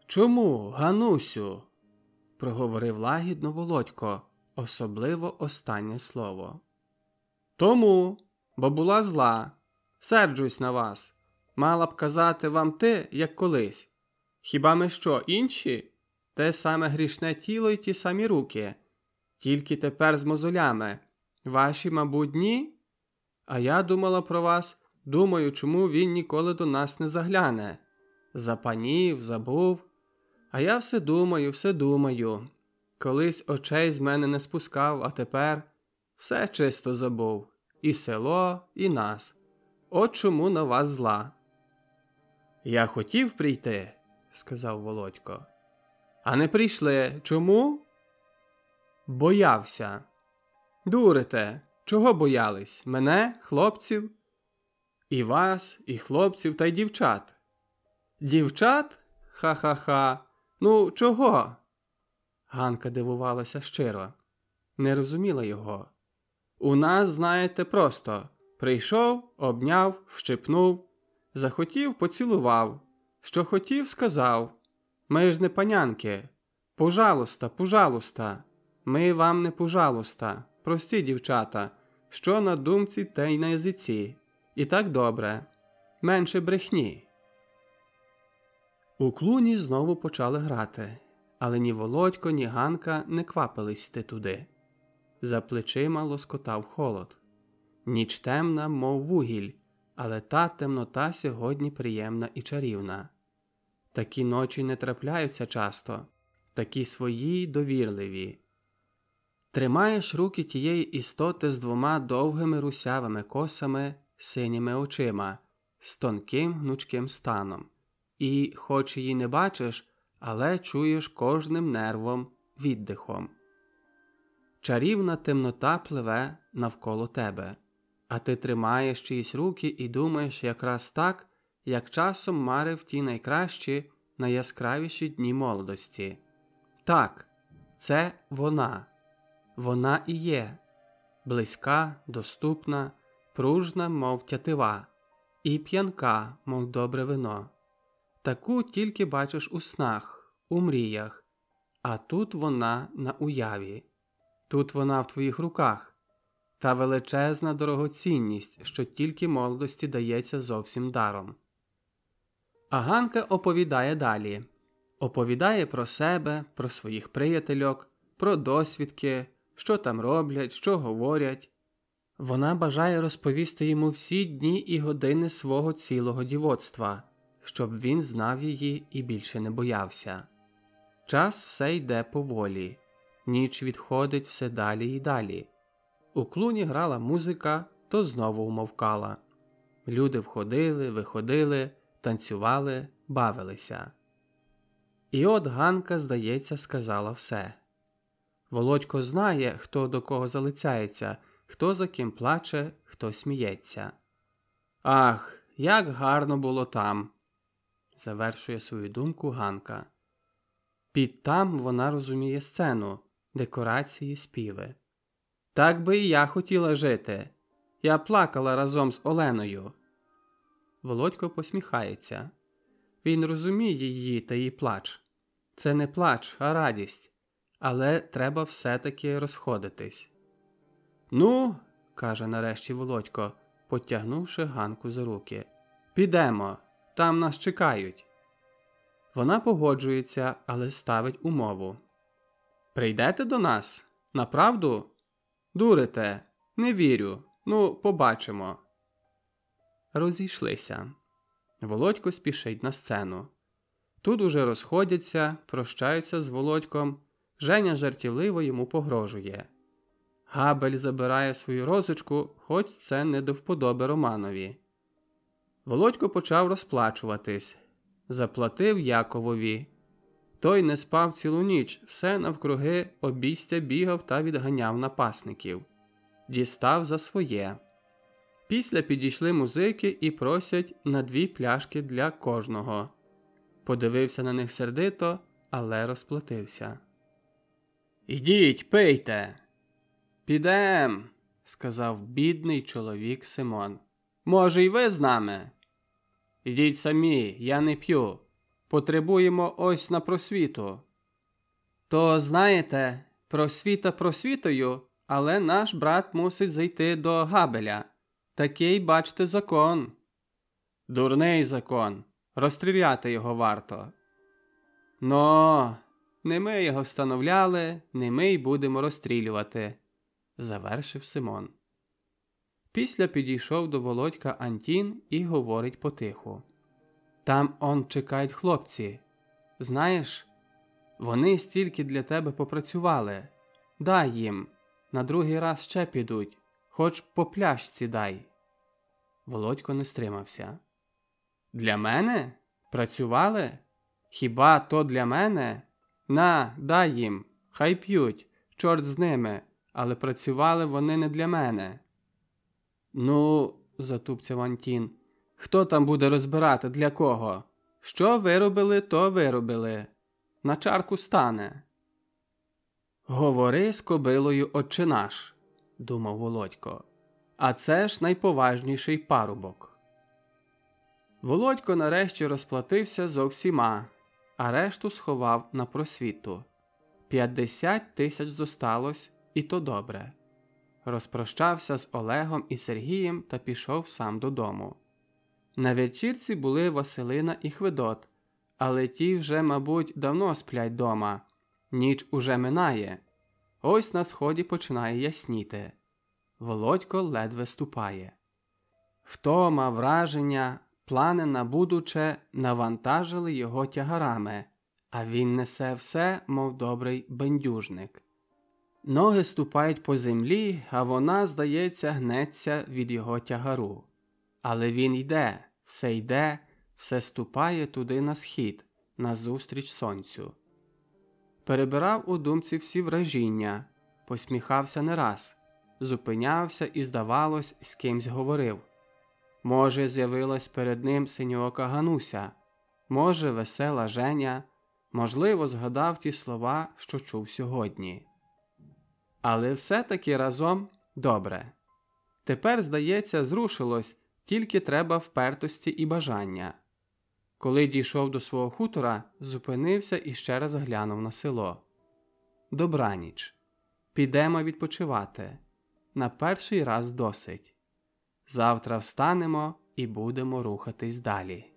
Чому, Ганусю?» – проговорив лагідно Володько, особливо останнє слово. «Тому, бо була зла. Серджусь на вас. Мала б казати вам ти, як колись. Хіба ми що, інші? Те саме грішне тіло й ті самі руки. Тільки тепер з мозолями. Ваші, мабуть, ні? А я думала про вас, думаю, чому він ніколи до нас не загляне. Запанів, забув. А я все думаю. Колись очей з мене не спускав, а тепер все чисто забув. І село, і нас. От чому на вас зла». «Я хотів прийти», – сказав Володько. «А не прийшли. Чому?» «Боявся». «Дурите. Чого боялись? Мене, хлопців?» «І вас, і хлопців, та й дівчат». «Дівчат? Ха-ха-ха. Ну, чого?» Ганка дивувалася щиро. Не розуміла його. «У нас, знаєте, просто. Прийшов, обняв, вщипнув. Захотів – поцілував. Що хотів – сказав. Ми ж не панянки. Пожалуйста. Ми вам не пожалуйста. Прості, дівчата. Що на думці, те й на язиці. І так добре. Менше брехні». У клуні знову почали грати. Але ні Володько, ні Ганка не квапились йти туди. За плечима лоскотав холод. Ніч темна, мов вугіль, але та темнота сьогодні приємна і чарівна. Такі ночі не трапляються часто, такі свої й довірливі. Тримаєш руки тієї істоти з двома довгими русявими косами, синіми очима, з тонким гнучким станом. І, хоч її не бачиш, але чуєш кожним нервом, віддихом. Чарівна темнота пливе навколо тебе, а ти тримаєш чиїсь руки і думаєш якраз так, як часом марив ті найкращі, найяскравіші дні молодості. Так, це вона. Вона і є. Близька, доступна, пружна, мов тятива, і п'янка, мов добре вино. Таку тільки бачиш у снах, у мріях, а тут вона на уяві. Тут вона в твоїх руках. Та величезна дорогоцінність, що тільки молодості дається зовсім даром. А Ганка оповідає далі. Оповідає про себе, про своїх приятельок, про досвідки, що там роблять, що говорять. Вона бажає розповісти йому всі дні і години свого цілого дівоцтва, щоб він знав її і більше не боявся. Час все йде поволі, ніч відходить все далі і далі. У клуні грала музика, то знову умовкала. Люди входили, виходили, танцювали, бавилися. І от Ганка, здається, сказала все. Володько знає, хто до кого залицяється, хто за ким плаче, хто сміється. «Ах, як гарно було там!» – завершує свою думку Ганка. Під «там» вона розуміє сцену, декорації, співи. «Так би і я хотіла жити. Я плакала разом з Оленою». Володько посміхається. Він розуміє її та її плач. Це не плач, а радість. Але треба все-таки розходитись. «Ну, – каже нарешті Володько, потягнувши Ганку за руки, – підемо, там нас чекають». Вона погоджується, але ставить умову. «Прийдете до нас? Направду?» «Дурите, не вірю, ну, побачимо». Розійшлися. Володько спішить на сцену. Тут уже розходяться, прощаються з Володьком. Женя жартівливо йому погрожує. Габель забирає свою розочку, хоч це не до вподоби Романові. Володько почав розплачуватись. Заплатив Яковові. Той не спав цілу ніч, все навкруги обійстя бігав та відганяв напасників. Дістав за своє. Після підійшли музики і просять на 2 пляшки для кожного. Подивився на них сердито, але розплатився. «Ідіть, пийте!» «Підем!» – сказав бідний чоловік Симон. «Може, й ви з нами?» «Ідіть самі, я не п'ю. Потребуємо ось на просвіту». «То, знаєте, просвіта просвітою, але наш брат мусить зайти до Габеля. Такий, бачте, закон». «Дурний закон. Розстріляти його варто». «Но, не ми його встановляли, не ми й будемо розстрілювати», – завершив Симон. Після підійшов до Володька Антін і говорить потиху. «Там он чекають хлопці. Знаєш, вони стільки для тебе попрацювали. Дай їм, на другий раз ще підуть, хоч по пляшці дай». Володько не стримався. «Для мене? Працювали? Хіба то для мене? На, дай їм, хай п'ють, чорт з ними, але працювали вони не для мене». «Ну, – затупцяв Антін, – хто там буде розбирати, для кого? Що виробили, то виробили. На чарку стане». «Говори з кобилою, отче наш», – думав Володько, – «а це ж найповажніший парубок». Володько нарешті розплатився зо всіма, а решту сховав на просвіту. 50 тисяч зосталось, і то добре. Розпрощався з Олегом і Сергієм та пішов сам додому. На вечірці були Василина і Хведот, але ті вже, мабуть, давно сплять дома. Ніч уже минає. Ось на сході починає ясніти. Володько ледве ступає. Втома, враження, плани на будуче навантажили його тягарами, а він несе все, мов добрий бендюжник. Ноги ступають по землі, а вона, здається, гнеться від його тягару. Але він йде, все ступає туди на схід, назустріч сонцю. Перебирав у думці всі вражіння, посміхався не раз, зупинявся і, здавалось, з кимсь говорив. Може, з'явилась перед ним синьоока Гануся, може, весела Женя, можливо, згадав ті слова, що чув сьогодні. Але все-таки разом добре. Тепер, здається, зрушилось, тільки треба впертості і бажання. Коли дійшов до свого хутора, зупинився і ще раз глянув на село. Добраніч. Підемо відпочивати. На перший раз досить. Завтра встанемо і будемо рухатись далі.